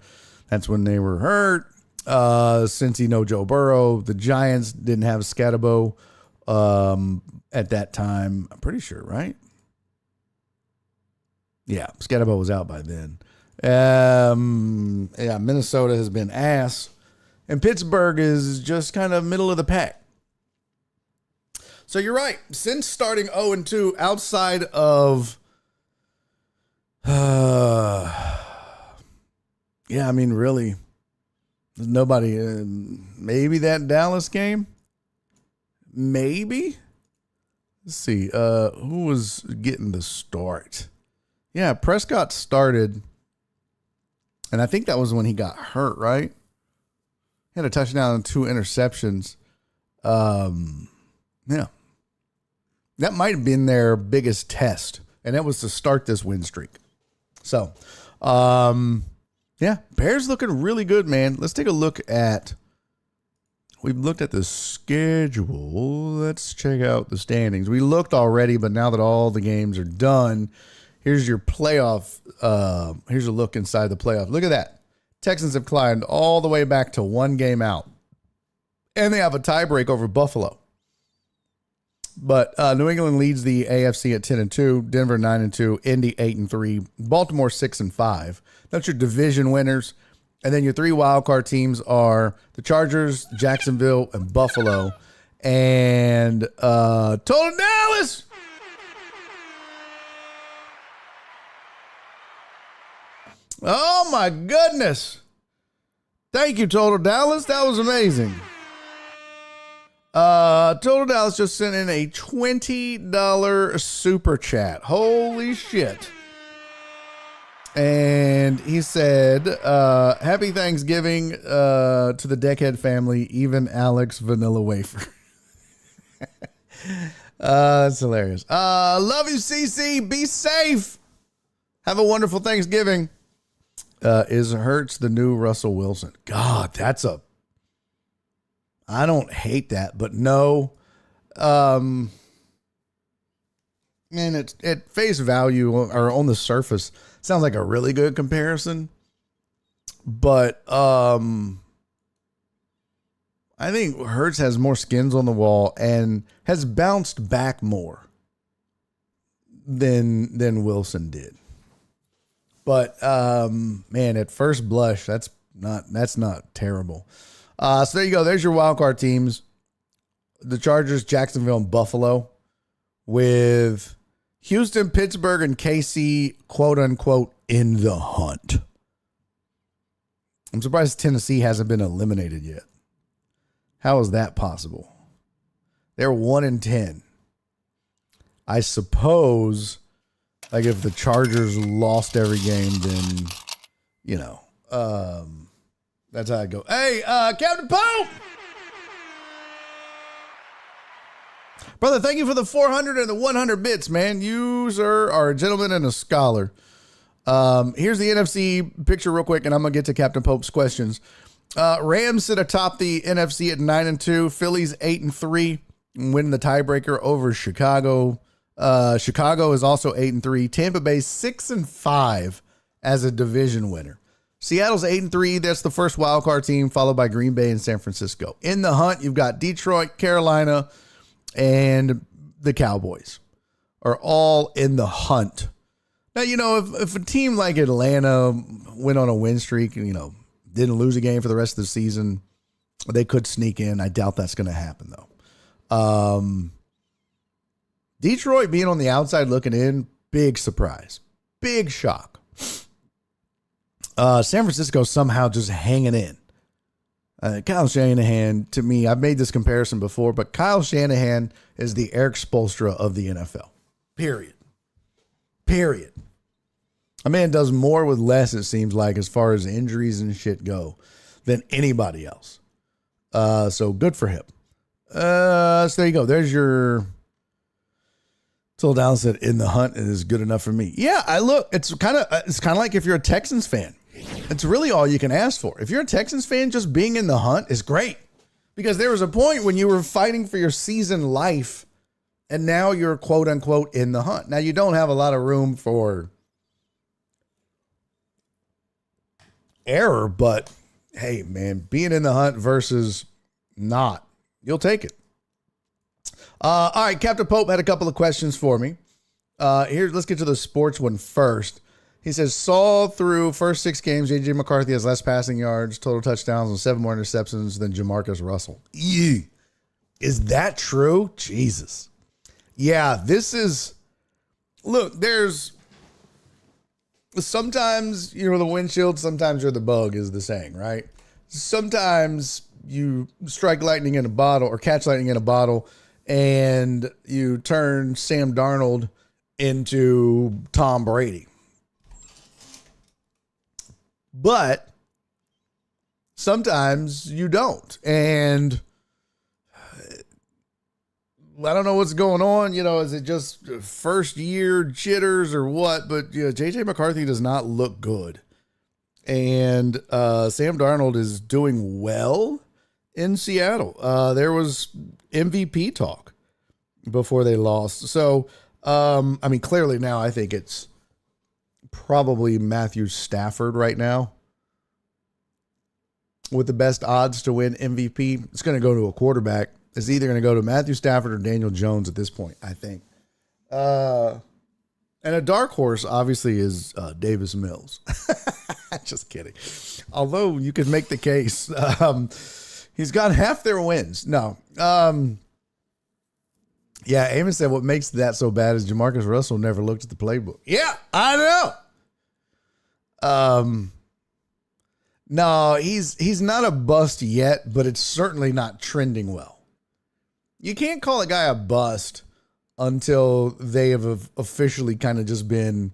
That's when they were hurt. Cincy, no Joe Burrow. The Giants didn't have Scatabo at that time. I'm pretty sure, right? Yeah, Scatabo was out by then. Yeah, Minnesota has been ass. And Pittsburgh is just kind of middle of the pack. So you're right. Since starting 0-2 outside of... yeah, I mean, really, there's nobody. Maybe that Dallas game. Maybe. Let's see. Who was getting the start? Yeah, Prescott started, and I think that was when he got hurt. Right? He had a touchdown and 2 interceptions. Yeah, that might have been their biggest test, and that was to start this win streak. So, yeah, Bears looking really good, man. Let's take a look at, we've looked at the schedule. Let's check out the standings. We looked already, but now that all the games are done, here's your playoff. Here's a look inside the playoff. Look at that. Texans have climbed all the way back to 1 game out. And they have a tiebreak over Buffalo. But New England leads the AFC at 10-2, Denver 9-2, Indy 8-3, Baltimore 6-5. That's your division winners. And then your 3 wildcard teams are the Chargers, Jacksonville, and Buffalo. And Total Dallas. Oh my goodness. Thank you, Total Dallas. That was amazing. Total Dallas just sent in a $20 super chat. Holy shit. And he said, happy Thanksgiving to the Deckhead family, even Alex Vanilla Wafer. That's hilarious. Love you, CC. Be safe. Have a wonderful Thanksgiving. Is Hurts the new Russell Wilson? God, I don't hate that, but no. Man, at face value or on the surface, sounds like a really good comparison. But I think Hurts has more skins on the wall and has bounced back more than Wilson did. But man, at first blush, that's not terrible. So there you go. There's your wild card teams. The Chargers, Jacksonville, and Buffalo, with Houston, Pittsburgh, and KC, quote unquote, in the hunt. I'm surprised Tennessee hasn't been eliminated yet. How is that possible? They're 1-10. I suppose, like, if the Chargers lost every game, then, you know, that's how I go. Hey, Captain Pope! Brother, thank you for the 400 and the 100 bits, man. You, sir, are a gentleman and a scholar. Here's the NFC picture real quick, and I'm going to get to Captain Pope's questions. Rams sit atop the NFC at 9-2. Phillies 8-3, win the tiebreaker over Chicago. Chicago is also 8-3. Tampa Bay 6-5 as a division winner. Seattle's 8-3. That's the first wild card team, followed by Green Bay and San Francisco. In the hunt, you've got Detroit, Carolina, and the Cowboys are all in the hunt. Now, you know, if a team like Atlanta went on a win streak and, you know, didn't lose a game for the rest of the season, they could sneak in. I doubt that's going to happen, though. Detroit being on the outside looking in, big surprise. Big shock. San Francisco somehow just hanging in. Kyle Shanahan, to me, I've made this comparison before, but Kyle Shanahan is the Eric Spoelstra of the NFL. Period. A man does more with less, it seems like, as far as injuries and shit go, than anybody else. So good for him. So there you go. There's your... Till Dallas said, in the hunt is good enough for me. Yeah, it's kind of like if you're a Texans fan. It's really all you can ask for. If you're a Texans fan, just being in the hunt is great. Because there was a point when you were fighting for your season life, and now you're quote unquote in the hunt. Now you don't have a lot of room for error, but hey, man, being in the hunt versus not, you'll take it. All right, Captain Pope had a couple of questions for me. Let's get to the sports one first. He says, saw through first 6 games, J.J. McCarthy has less passing yards, total touchdowns, and 7 more interceptions than Jamarcus Russell. Ew. Is that true? Jesus. Yeah, look, there's sometimes, the windshield, sometimes you're the bug is the saying, right? Sometimes you strike lightning in a bottle or catch lightning in a bottle and you turn Sam Darnold into Tom Brady. But sometimes you don't. And I don't know what's going on. Is it just first year jitters or what? But JJ McCarthy does not look good. And Sam Darnold is doing well in Seattle. There was MVP talk before they lost. So, clearly now I think it's probably Matthew Stafford right now with the best odds to win MVP. It's going to go to a quarterback. It's either going to go to Matthew Stafford or Daniel Jones at this point, I think. And a dark horse, obviously, is Davis Mills. Just kidding. Although you could make the case. He's got half their wins. No. Yeah, Amos said what makes that so bad is Jamarcus Russell never looked at the playbook. Yeah, I know. No, he's not a bust yet, but it's certainly not trending well. You can't call a guy a bust until they have officially kind of just been,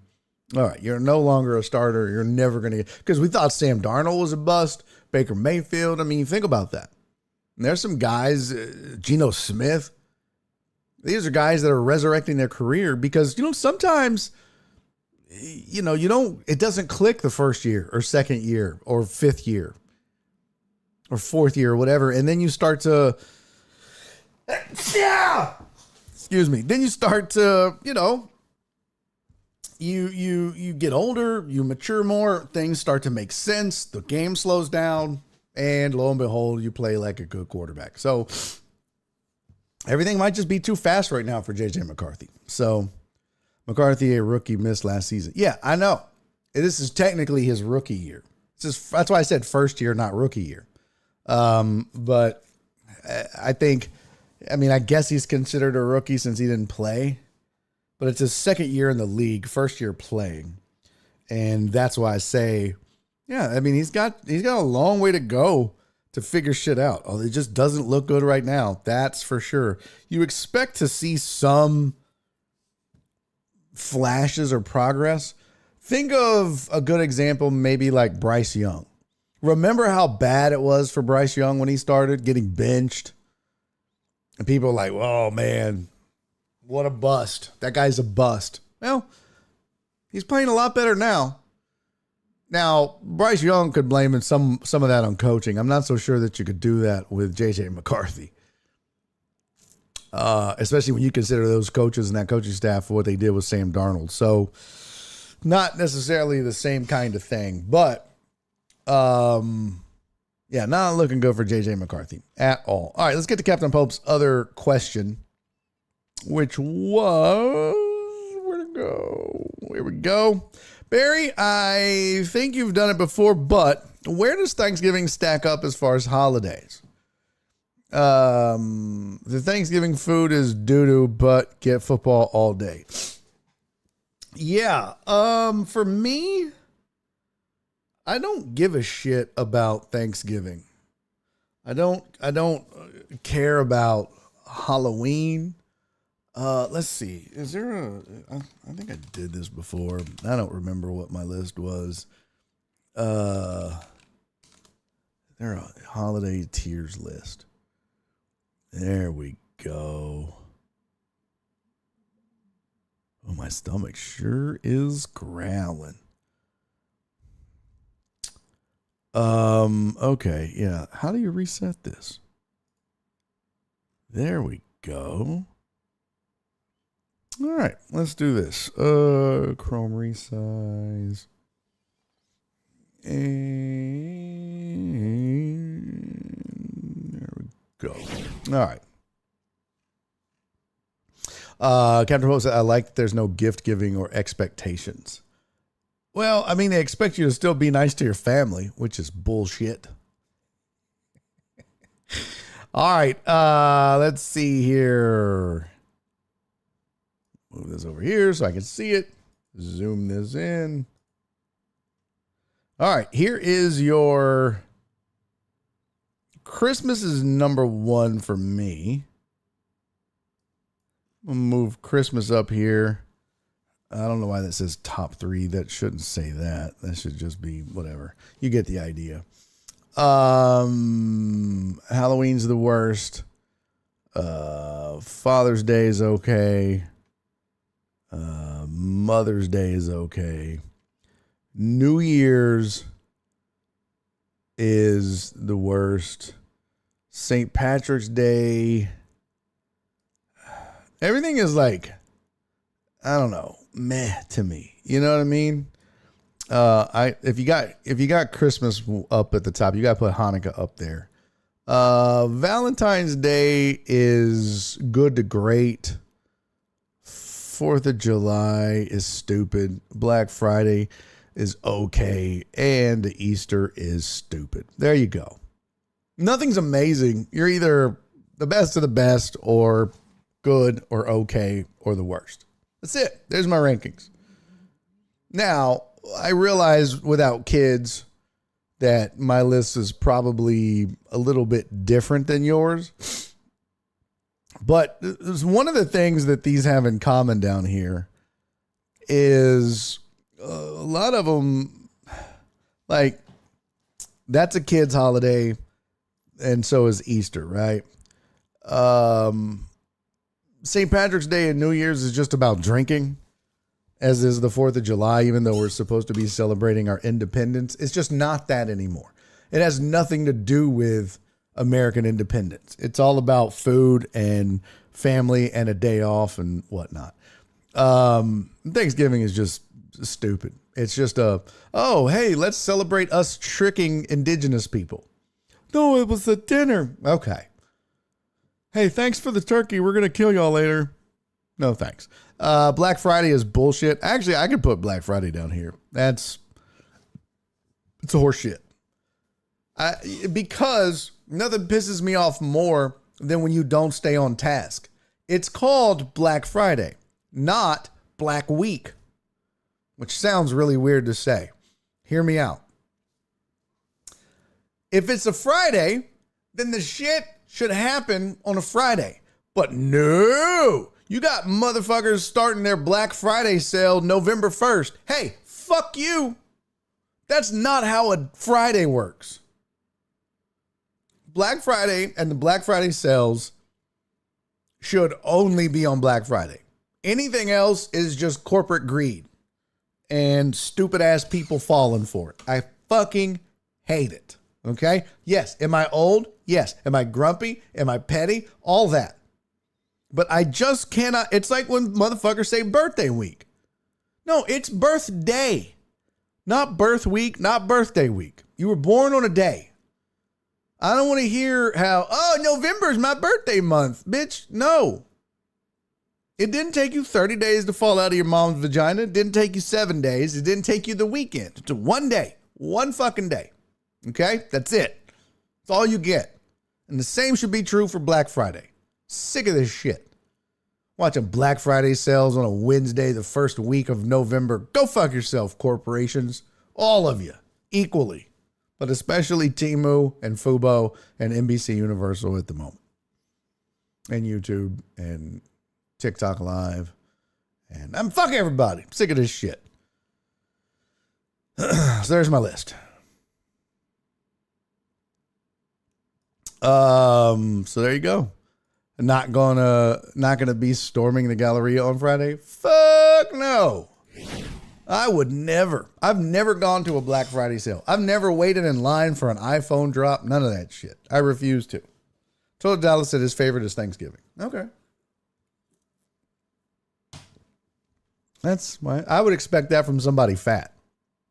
all right, you're no longer a starter. You're never going to get, because we thought Sam Darnold was a bust, Baker Mayfield. Think about that. And there's some guys, Geno Smith. These are guys that are resurrecting their career because, sometimes, it doesn't click the first year or second year or fifth year or fourth year or whatever. And then you start to, excuse me. Then you start to, you get older, you mature more, things start to make sense. The game slows down and lo and behold, you play like a good quarterback. So everything might just be too fast right now for JJ McCarthy. So McCarthy, a rookie, missed last season. Yeah, I know. This is technically his rookie year. That's why I said first year, not rookie year. But I think, I guess he's considered a rookie since he didn't play, but it's his second year in the league, first year playing. And that's why I say, yeah, he's got a long way to go to figure shit out. Oh, it just doesn't look good right now. That's for sure. You expect to see some flashes or progress. Think of a good example, maybe like Bryce Young. Remember how bad it was for Bryce Young when he started getting benched? And people are like, oh man, what a bust. That guy's a bust. Well, he's playing a lot better now. Now, Bryce Young could blame some of that on coaching. I'm not so sure that you could do that with JJ McCarthy. Especially when you consider those coaches and that coaching staff for what they did with Sam Darnold. So not necessarily the same kind of thing, but not looking good for JJ McCarthy at all. All right, let's get to Captain Pope's other question, which was, where'd it go? Here we go. Barry, I think you've done it before, but where does Thanksgiving stack up as far as holidays? The Thanksgiving food is doo-doo, but get football all day. Yeah. For me, I don't give a shit about Thanksgiving. I don't care about Halloween. Let's see. Is there I think I did this before. I don't remember what my list was. There a holiday tiers list. There we go. Oh, my stomach sure is growling. Okay, yeah. How do you reset this? There we go. All right, let's do this. Chrome, resize. And, go. All right. Captain Post said, I like that there's no gift giving or expectations. Well, I mean, they expect you to still be nice to your family, which is bullshit. All right. Let's see here. Move this over here so I can see it. Zoom this in. All right. Here is your Christmas is number one for me. I'm going to move Christmas up here. I don't know why that says top 3. That shouldn't say that. That should just be whatever. You get the idea. Halloween's the worst. Father's Day is okay. Mother's Day is okay. New Year's is the worst. St. Patrick's Day. Everything is like, I don't know, meh to me. You know what I mean? If you got Christmas up at the top, you got to put Hanukkah up there. Valentine's Day is good to great. 4th of July is stupid. Black Friday is okay. And Easter is stupid. There you go. Nothing's amazing. You're either the best of the best or good or okay or the worst. That's it. There's my rankings. Now, I realize without kids that my list is probably a little bit different than yours. But there's one of the things that these have in common down here is a lot of them, like, that's a kid's holiday, and so is Easter, right? St. Patrick's Day and New Year's is just about drinking, as is the 4th of July, even though we're supposed to be celebrating our independence. It's just not that anymore. It has nothing to do with American independence. It's all about food and family and a day off and whatnot. Thanksgiving is just stupid. It's just hey, let's celebrate us tricking indigenous people. No, it was a dinner. Okay. Hey, thanks for the turkey. We're going to kill y'all later. No, thanks. Black Friday is bullshit. Actually, I could put Black Friday down here. It's a horse shit. Because nothing pisses me off more than when you don't stay on task. It's called Black Friday, not Black Week, which sounds really weird to say. Hear me out. If it's a Friday, then the shit should happen on a Friday. But no, you got motherfuckers starting their Black Friday sale November 1st. Hey, fuck you. That's not how a Friday works. Black Friday and the Black Friday sales should only be on Black Friday. Anything else is just corporate greed and stupid ass people falling for it. I fucking hate it. Okay? Yes. Am I old? Yes. Am I grumpy? Am I petty? All that. But I just cannot. It's like when motherfuckers say birthday week. No, it's birthday. Not birth week, not birthday week. You were born on a day. I don't want to hear how, November is my birthday month. Bitch, no. It didn't take you 30 days to fall out of your mom's vagina. It didn't take you 7 days. It didn't take you the weekend. It's 1 day. 1 fucking day. Okay? That's it. That's all you get. And the same should be true for Black Friday. Sick of this shit. Watching Black Friday sales on a Wednesday, the first week of November. Go fuck yourself, corporations. All of you. Equally. But especially Temu and Fubo and NBC Universal at the moment. And YouTube and TikTok Live. And I'm fucking everybody. I'm sick of this shit. So there's my list. So there you go. Not gonna be storming the Galleria on Friday. Fuck no. I would never. I've never gone to a Black Friday sale. I've never waited in line for an iPhone drop. None of that shit. I refuse to. Total Dallas said his favorite is Thanksgiving. Okay. That's why I would expect that from somebody fat.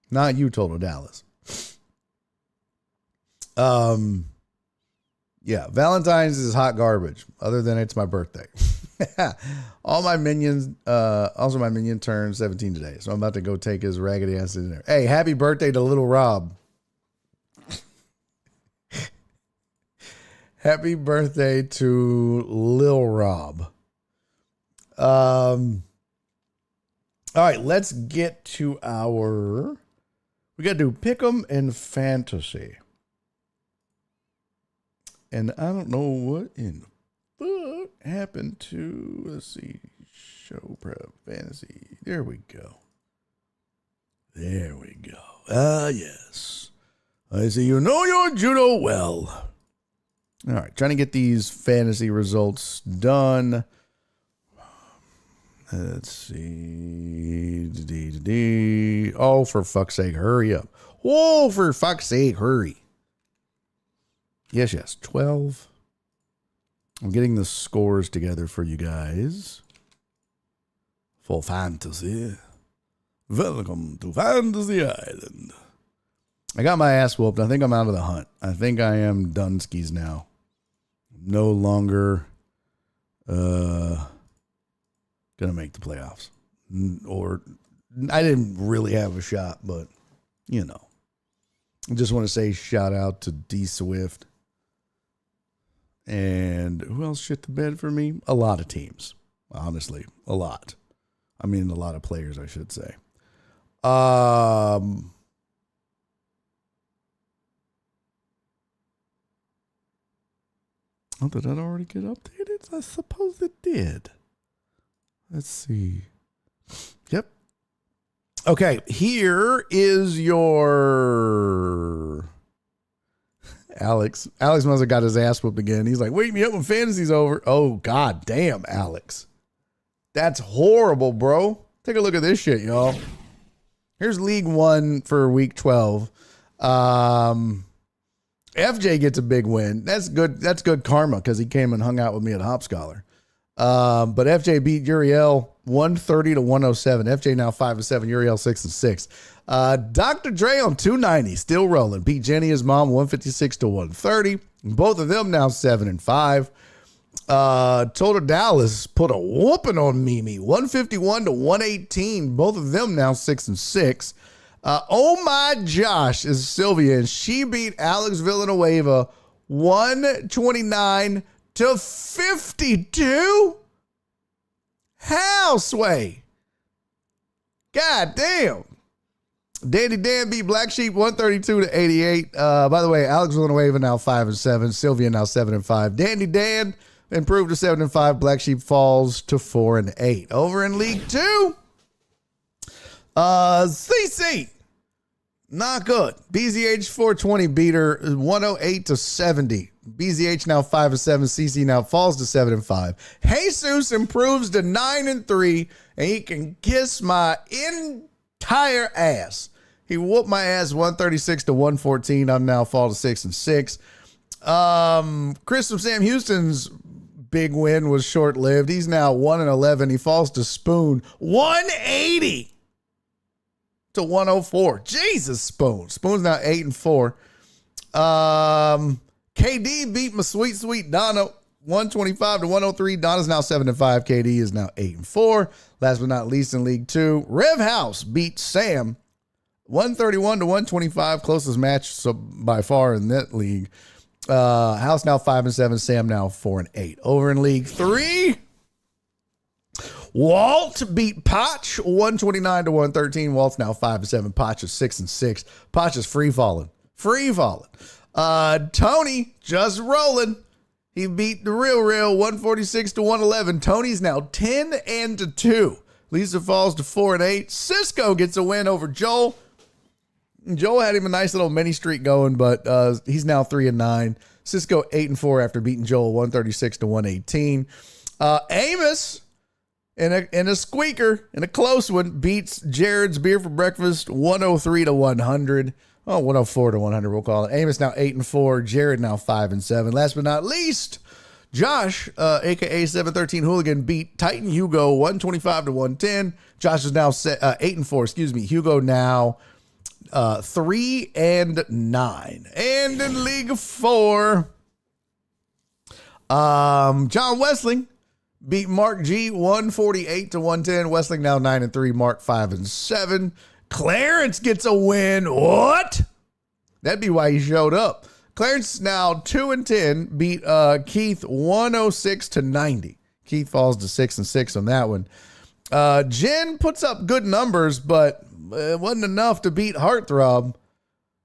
Not you, Total Dallas. Yeah, Valentine's is hot garbage. Other than it's my birthday. All my minions, also my minion turned 17 today. So I'm about to go take his raggedy ass in there. Hey, happy birthday to little Rob. Happy birthday to Lil Rob. All right, let's get to we got to do Pick'em and Fantasy. And I don't know what in the fuck happened to, let's see, Show Prep Fantasy. There we go. There we go. Ah, yes. I see you know your judo well. All right, trying to get these fantasy results done. Let's see. Oh, for fuck's sake, hurry up. Oh, for fuck's sake, hurry. Yes. 12. I'm getting the scores together for you guys. For fantasy. Welcome to Fantasy Island. I got my ass whooped. I think I'm out of the hunt. I think I am Dunskies now. No longer gonna make the playoffs. Or I didn't really have a shot, but you know. I just want to say shout out to D Swift. And who else shit the bed for me? A lot of teams. Honestly, a lot. I mean, a lot of players, I should say. Oh, did that already get updated? I suppose it did. Let's see. Yep. Okay, here is your Alex. Alex must have got his ass whooped again. He's like, wake me up when fantasy's over. Oh, god damn, Alex. That's horrible, bro. Take a look at this shit, y'all. Here's League One for week 12. FJ gets a big win. That's good. That's good karma because he came and hung out with me at Hop Scholar. But FJ beat Uriel 130 to 107. FJ now 5-7. Uriel 6-6. Dr. Dre on 290, still rolling. Beat Jenny, his mom, 156 to 130. Both of them now 7-5. Total Dallas put a whooping on Mimi, 151 to 118. Both of them now 6-6. Oh my Josh is Sylvia, and she beat Alex Villanueva 129 to 52. How, Sway? God damn. Dandy Dan beat Black Sheep 132 to 88. By the way, Alex Villanueva now 5-7. Sylvia now 7-5. Dandy Dan improved to 7-5. Black Sheep falls to 4-8. Over in League 2. CC, not good. BZH 420 beat her 108 to 70. BZH now 5-7. CC now falls to 7-5. Jesus improves to 9-3, and he can kiss my entire ass. He whooped my ass 136 to 114. I'm now fall to 6-6. Chris from Sam Houston's big win was short lived. He's now 1-11. He falls to Spoon 180 to 104. Jesus, Spoon. Spoon's now 8-4. KD beat my sweet Donna 125 to 103. Donna's now 7-5. KD is now 8-4. Last but not least in League 2, Rev House beat Sam 131 to 125. Closest match so by far in that league. House now 5-7. Sam now 4-8. Over in League 3, Walt beat Potch 129 to 113. Walt's now 5-7. Potch is 6-6. Potch is free falling. Tony just rolling. He beat the real 146 to 111. Tony's now 10-2. Lisa falls to 4-8. Cisco gets a win over Joel. Joel had him a nice little mini streak going, but he's now 3-9. Cisco 8-4 after beating Joel 136 to 118. Amos in a squeaker, in a close one, beats Jared's Beer for Breakfast 103 to 100. Oh, 104 to 100, we'll call it. Amos now 8-4. Jared now 5-7. Last but not least, Josh, a.k.a. 713 Hooligan, beat Titan Hugo 125 to 110. Josh is now 8-4, excuse me. Hugo now 3-9. And in League 4, John Westling beat Mark G 148 to 110. Westling now 9-3. Mark 5-7. Clarence gets a win. What? That'd be why he showed up. Clarence now 2-10. Beat Keith 106 to 90. Keith falls to 6-6 on that one. Jen puts up good numbers, but it wasn't enough to beat Heartthrob.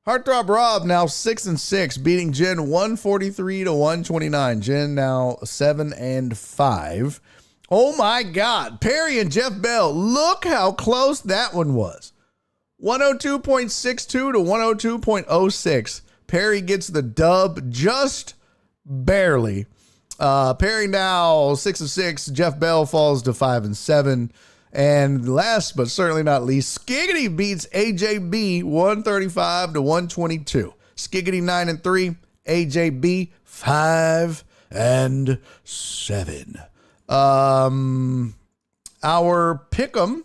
Heartthrob Rob now 6-6, beating Jen 143 to 129. Jen now 7-5. Oh my God. Perry and Jeff Bell. Look how close that one was. 102.62 to 102.06. Perry gets the dub just barely. Perry now 6-6. Jeff Bell falls to 5-7. And last but certainly not least, Skiggity beats AJB 135 to 122. Skiggity 9-3. AJB 5-7. Our pick'em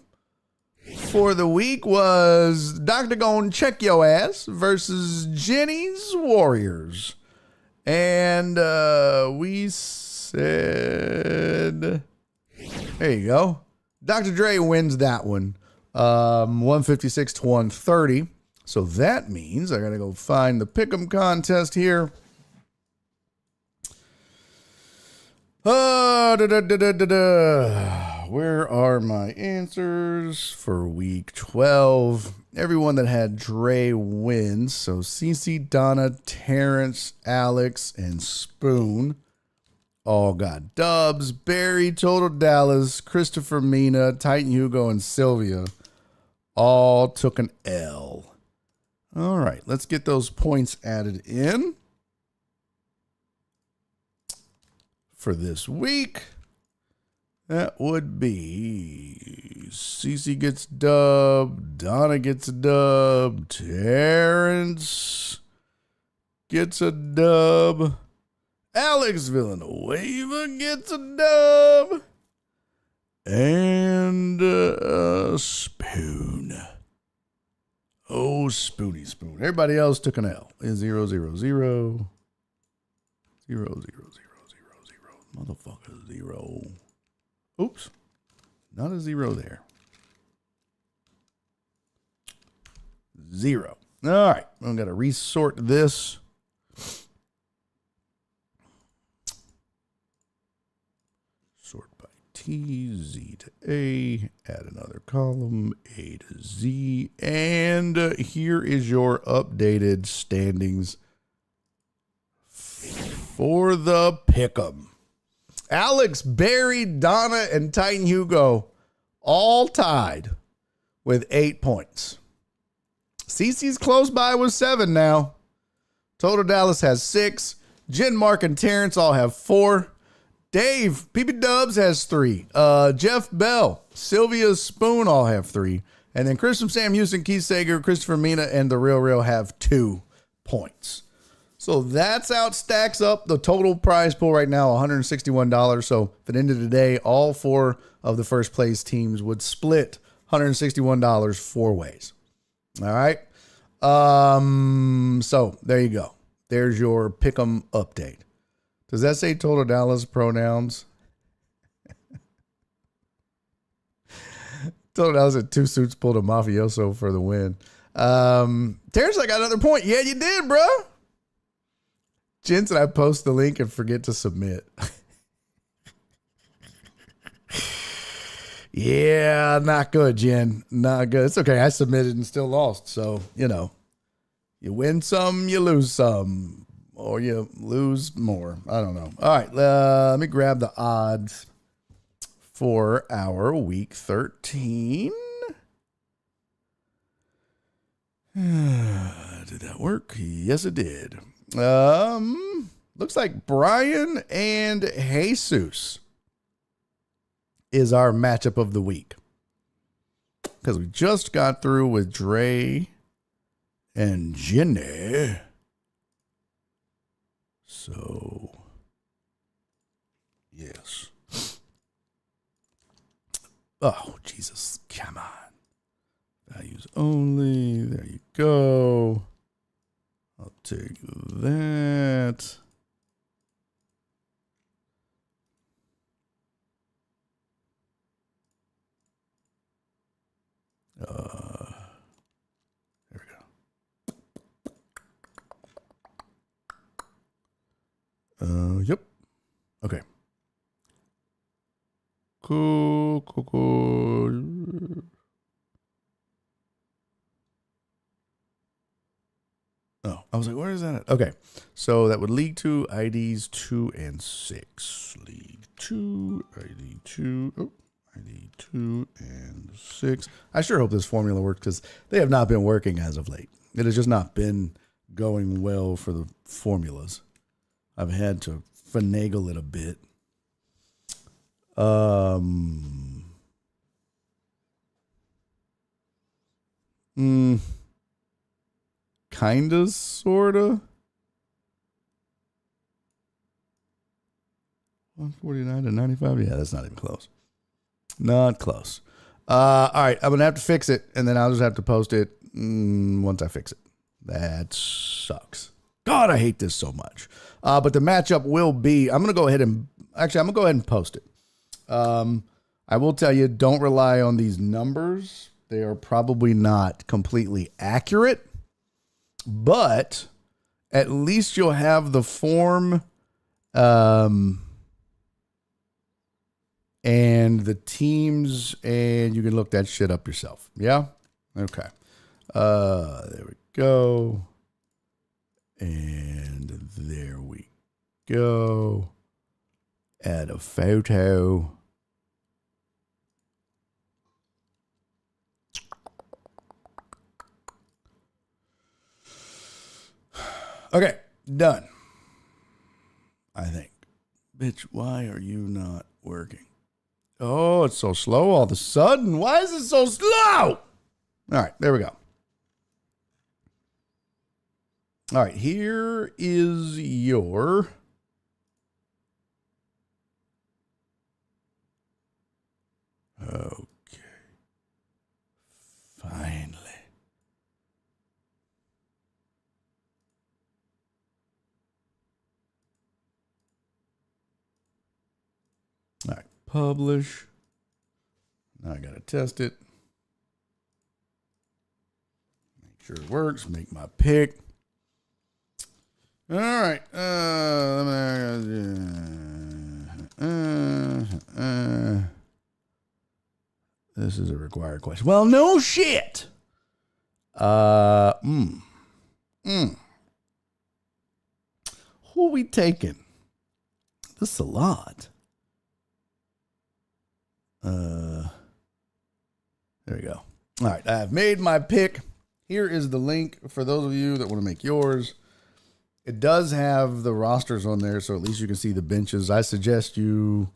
for the week was Dr. Gone Check Yo Ass versus Jenny's Warriors. And we said, there you go. Dr. Dre wins that one, 156 to 130. So that means I got to go find the pick'em contest here. Where are my answers for week 12? Everyone that had Dre wins. So CC, Donna, Terrence, Alex, and Spoon all got dubs. Barry, Total Dallas, Christopher Mina, Titan Hugo, and Sylvia all took an L. All right, let's get those points added in for this week. That would be Cece gets dub, Donna gets a dub, Terrence gets a dub, Alex Villanueva gets a dub, and Spoon. Oh, Spoony Spoon. Everybody else took an L. 0, 0, 0. 0, 0, 0, 0, 0. Motherfucker, 0. Oops. Not a 0 there. 0. All right. I'm going to resort this. Sort by T, Z to A. Add another column, A to Z. And here is your updated standings for the pick'em. Alex, Barry, Donna, and Titan Hugo all tied with 8 points. Cece's close by with 7 now. Total Dallas has 6. Jen, Mark, and Terrence all have 4. Dave, PB Dubs has 3. Jeff Bell, Sylvia, Spoon all have 3. And then Christian, Sam Houston, Keith Sager, Christopher Mina, and The Real have 2 points. So that's out, stacks up the total prize pool right now, $161. So if it ended today, all 4 of the first place teams would split $161 4 ways. All right. So there you go. There's your pick'em update. Does that say Total Dallas pronouns? Total Dallas had 2 suits pulled a mafioso for the win. Terrence, I got another point. Yeah, you did, bro. Jen said I post the link and forget to submit. Yeah, not good, Jen. Not good. It's okay. I submitted and still lost. So, you win some, you lose some, or you lose more. I don't know. All right. Let me grab the odds for our week 13. Did that work? Yes, it did. Looks like Brian and Jesus is our matchup of the week, because we just got through with Dre and Jenny. So, yes. Oh, Jesus. Come on. Values only. There you go. I'll take that. Okay. Cool. Oh, I was like, where is that at? Okay. So that would League 2, IDs 2 and 6. League 2, ID 2. Oh, ID 2 and 6. I sure hope this formula works because they have not been working as of late. It has just not been going well for the formulas. I've had to finagle it a bit. Kinda, sorta. 149 to 95. Yeah, that's not even close. Not close. All right, I'm gonna have to fix it, and then I'll just have to post it once I fix it. That sucks. God, I hate this so much. But the matchup will be. I'm gonna go ahead and post it. I will tell you, don't rely on these numbers. They are probably not completely accurate, but at least you'll have the form and the teams, and you can look that shit up yourself. Yeah? Okay. There we go. And there we go. Add a photo. Okay, done. I think. Bitch, why are you not working? Oh, it's so slow all of a sudden. Why is it so slow? All right, there we go. All right, here is your... Okay. Finally. All right, publish. Now I got to test it. Make sure it works. Make my pick. All right. This is a required question. Well, no shit. Who are we taking? This is a lot. There we go. All right, I've made my pick. Here is the link for those of you that want to make yours. It does have the rosters on there, so at least you can see the benches. I suggest you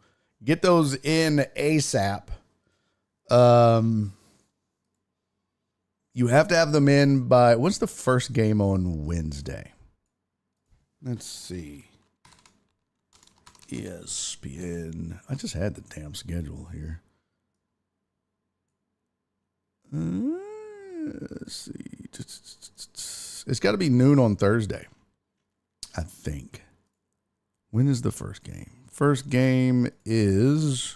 get those in ASAP. You have to have them in by, what's the first game on Wednesday? Let's see. ESPN. I just had the damn schedule here. Let's see. It's got to be noon on Thursday, I think. When is the first game? First game is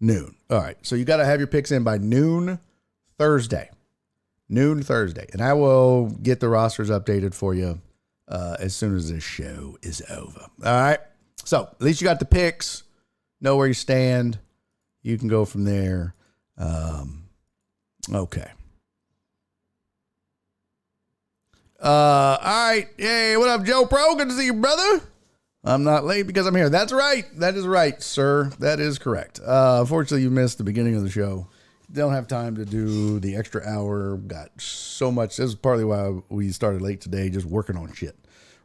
noon. All right. So you got to have your picks in by noon Thursday. Noon Thursday. And I will get the rosters updated for you as soon as this show is over. All right. So at least you got the picks. Know where you stand. You can go from there. Okay. All right. Hey, what up, Joe Pro? Good to see you, brother. I'm not late because I'm here. That's right. That is right, sir. That is correct. Unfortunately, you missed the beginning of the show. Don't have time to do the extra hour. Got so much. This is partly why we started late today, just working on shit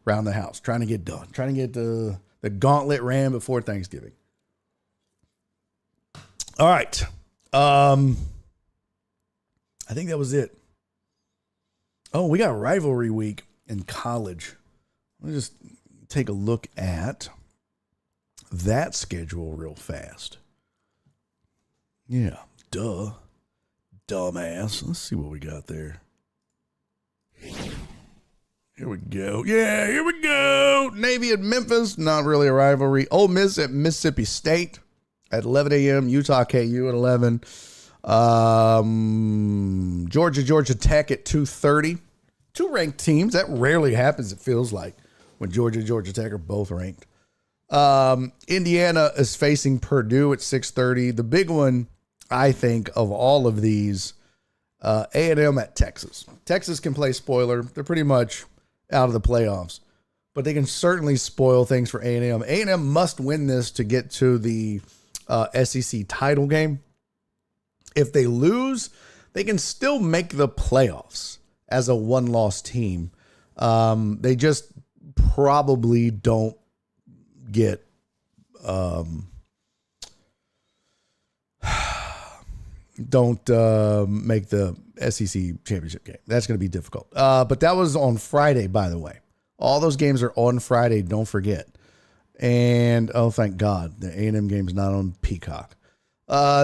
around the house, trying to get done, trying to get the gauntlet ran before Thanksgiving. All right. I think that was it. Oh, we got rivalry week in college. Let me just take a look at that schedule real fast. Yeah, duh. Dumbass. Let's see what we got there. Here we go. Yeah, here we go. Navy at Memphis. Not really a rivalry. Ole Miss at Mississippi State at 11 a.m. Utah KU at 11. Georgia Tech at 2:30. Two ranked teams. That rarely happens, it feels like, when Georgia Tech are both ranked. Indiana is facing Purdue at 6:30. The big one, I think, of all of these, A&M at Texas. Texas can play spoiler. They're pretty much out of the playoffs, but they can certainly spoil things for A&M. A&M must win this to get to the SEC title game. If they lose, they can still make the playoffs as a one-loss team. They just probably don't get make the SEC championship game. That's going to be difficult. But that was on Friday, by the way. All those games are on Friday. Don't forget. And oh, thank God, the A&M game is not on Peacock.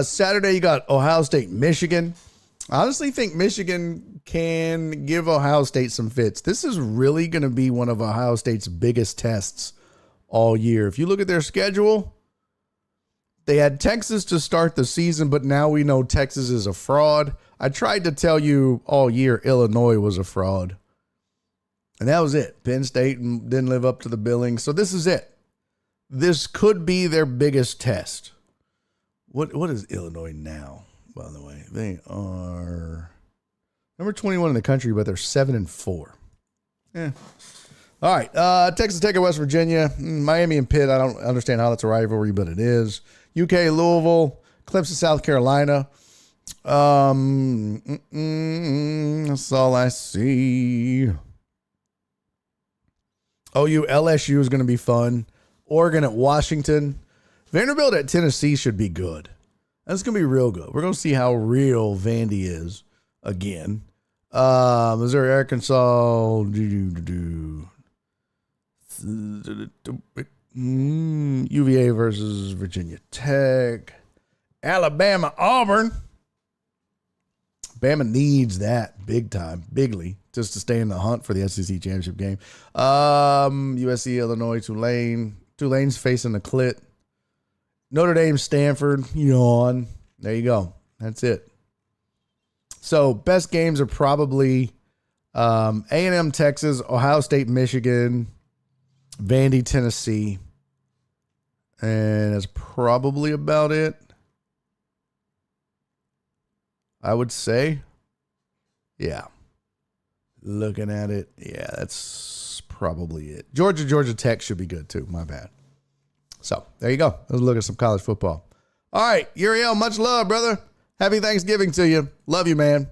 Saturday, you got Ohio State, Michigan. I honestly think Michigan can give Ohio State some fits. This is really going to be one of Ohio State's biggest tests all year. If you look at their schedule, they had Texas to start the season, but now we know Texas is a fraud. I tried to tell you all year Illinois was a fraud. And that was it. Penn State didn't live up to the billing. So this is it. This could be their biggest test. What is Illinois now, by the way? They are number 21 in the country, but they're 7-4. Yeah. All right. Texas Tech and West Virginia. Miami and Pitt. I don't understand how that's a rivalry, but it is. UK, Louisville, Clemson, South Carolina. That's all I see. OU, LSU is going to be fun. Oregon at Washington. Vanderbilt at Tennessee should be good. That's going to be real good. We're going to see how real Vandy is again. Missouri, Arkansas. UVA versus Virginia Tech. Alabama, Auburn. Bama needs that big time, bigly, just to stay in the hunt for the SEC championship game. USC, Illinois, Tulane. Tulane's facing the Clit. Notre Dame, Stanford, yawn. There you go. That's it. So best games are probably A&M, Texas, Ohio State, Michigan, Vandy, Tennessee. And that's probably about it, I would say. Yeah. Looking at it, yeah, that's probably it. Georgia Tech should be good too. My bad. So there you go. Let's look at some college football. All right, Uriel, much love, brother. Happy Thanksgiving to you. Love you, man.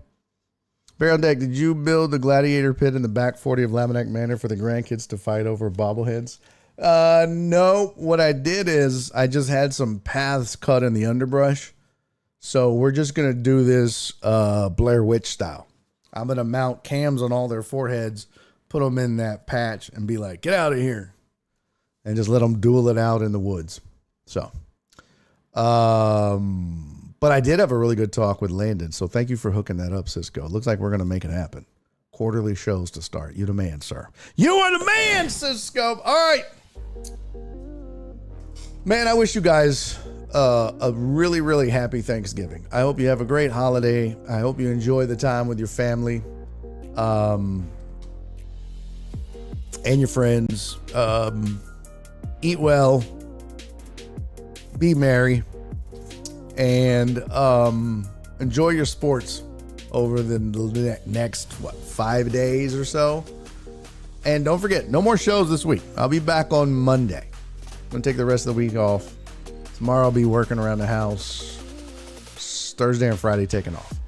Barrel Deck, did you build the gladiator pit in the back 40 of Laminack Manor for the grandkids to fight over bobbleheads? No. What I did is I just had some paths cut in the underbrush. So we're just going to do this Blair Witch style. I'm going to mount cams on all their foreheads, put them in that patch, and be like, get out of here. And just let them duel it out in the woods. So, but I did have a really good talk with Landon. So thank you for hooking that up, Cisco. It looks like we're going to make it happen. Quarterly shows to start. You the man, sir. You are the man, Cisco. All right. Man, I wish you guys a really, really happy Thanksgiving. I hope you have a great holiday. I hope you enjoy the time with your family and your friends. Eat well, be merry, and enjoy your sports over the next 5 days or so. And don't forget, no more shows this week. I'll be back on Monday. I'm gonna take the rest of the week off. Tomorrow I'll be working around the house. Thursday and Friday taking off.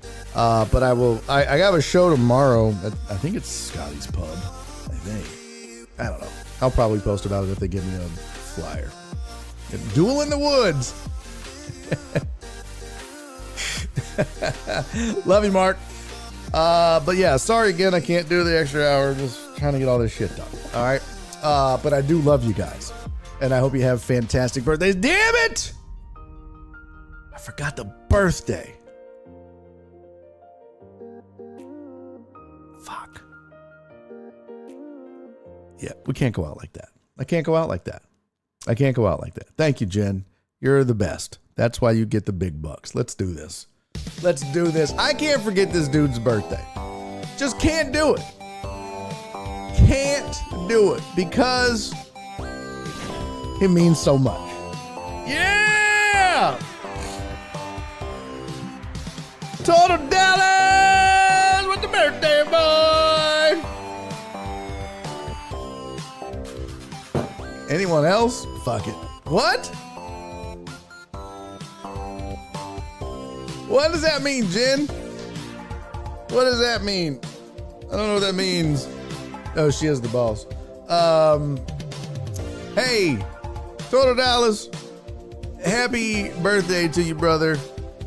But I got a show tomorrow. I think it's Scotty's Pub. I think. I don't know. I'll probably post about it if they give me a flyer. Duel in the Woods. Love you, Mark. But yeah, sorry again. I can't do the extra hour. Just trying to get all this shit done. All right. But I do love you guys. And I hope you have fantastic birthdays. Damn it! I forgot the birthday. Fuck. Yeah, we can't go out like that. I can't go out like that. Thank you, Jen. You're the best. That's why you get the big bucks. Let's do this. I can't forget this dude's birthday. Just can't do it. Can't do it because It means so much. Yeah! Total Dallas with the birthday boy. Anyone else? Fuck it. What? What does that mean, Jen? What does that mean? I don't know what that means. Oh, she is the boss. Hey, Total Dallas, happy birthday to you, brother.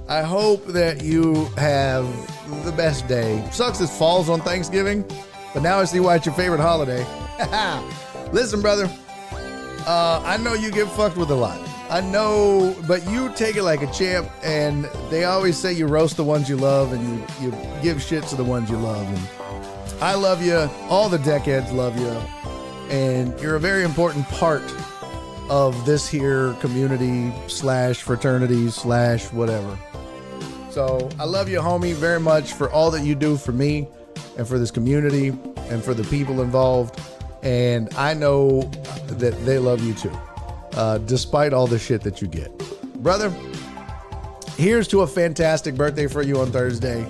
I hope that you have the best day. Sucks it falls on Thanksgiving, but now I see why it's your favorite holiday. Listen, brother, I know you get fucked with a lot. I know, but you take it like a champ, and they always say you roast the ones you love and you give shit to the ones you love. And I love you. All the deckheads love you. And you're a very important part of this here community / fraternity / whatever. So I love you, homie, very much for all that you do for me and for this community and for the people involved. And I know that they love you too, despite all the shit that you get. Brother, here's to a fantastic birthday for you on Thursday.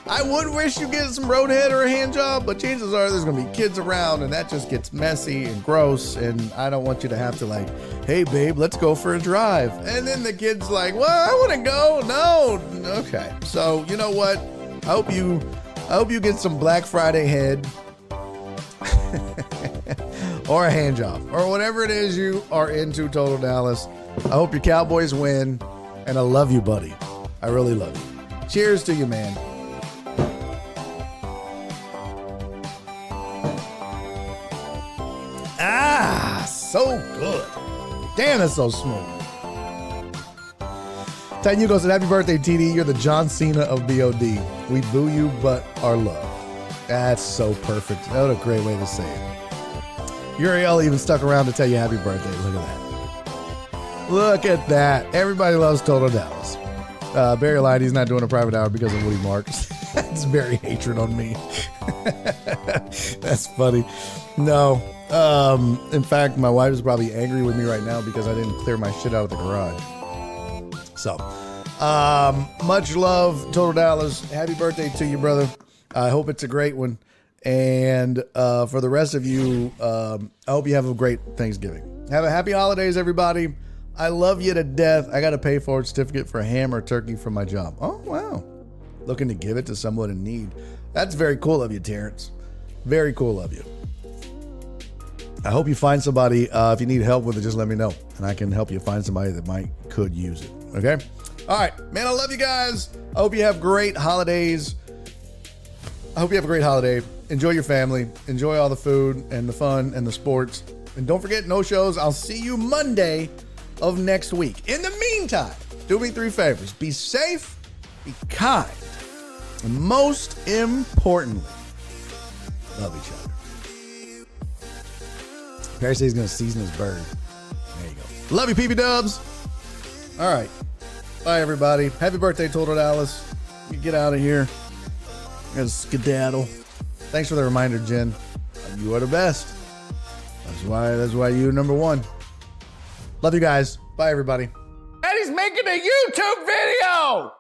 I would wish you get some roadhead or a hand job, but chances are there's gonna be kids around and that just gets messy and gross, and I don't want you to have to like, hey babe, let's go for a drive. And then the kid's like, well, I wanna go. No. Okay. So you know what? I hope you get some Black Friday head or a hand job or whatever it is you are into, Total Dallas. I hope your Cowboys win, and I love you, buddy. I really love you. Cheers to you, man. Ah, so good. Damn, that's so smooth. Tanyugo said, happy birthday, TD. You're the John Cena of BOD. We boo you, but our love. That's so perfect. What a great way to say it. Uriel even stuck around to tell you happy birthday. Look at that. Look at that. Everybody loves Total Dallas. Barry lied. He's not doing a private hour because of Woody Marks. That's very hatred on me. That's funny. No. In fact, my wife is probably angry with me right now because I didn't clear my shit out of the garage. So, much love, Total Dallas. Happy birthday to you, brother. I hope it's a great one. And for the rest of you, I hope you have a great Thanksgiving. Have a happy holidays, everybody. I love you to death. I got a pay forward certificate for a ham or turkey from my job. Oh, wow. Looking to give it to someone in need. That's very cool of you, Terrence. Very cool of you. I hope you find somebody. If you need help with it, just let me know, and I can help you find somebody that could use it. Okay? All right, man, I love you guys. I hope you have great holidays. I hope you have a great holiday. Enjoy your family. Enjoy all the food and the fun and the sports. And don't forget, no shows. I'll see you Monday of next week. In the meantime, do me 3 favors. Be safe, be kind, and most importantly, love each other. Perry says he's going to season his bird. There you go. Love you, PB Dubs. All right. Bye, everybody. Happy birthday, Total Dallas. You get out of here. Gotta skedaddle. Thanks for the reminder, Jen. You are the best. That's why you're number 1. Love you guys. Bye, everybody. And he's making a YouTube video!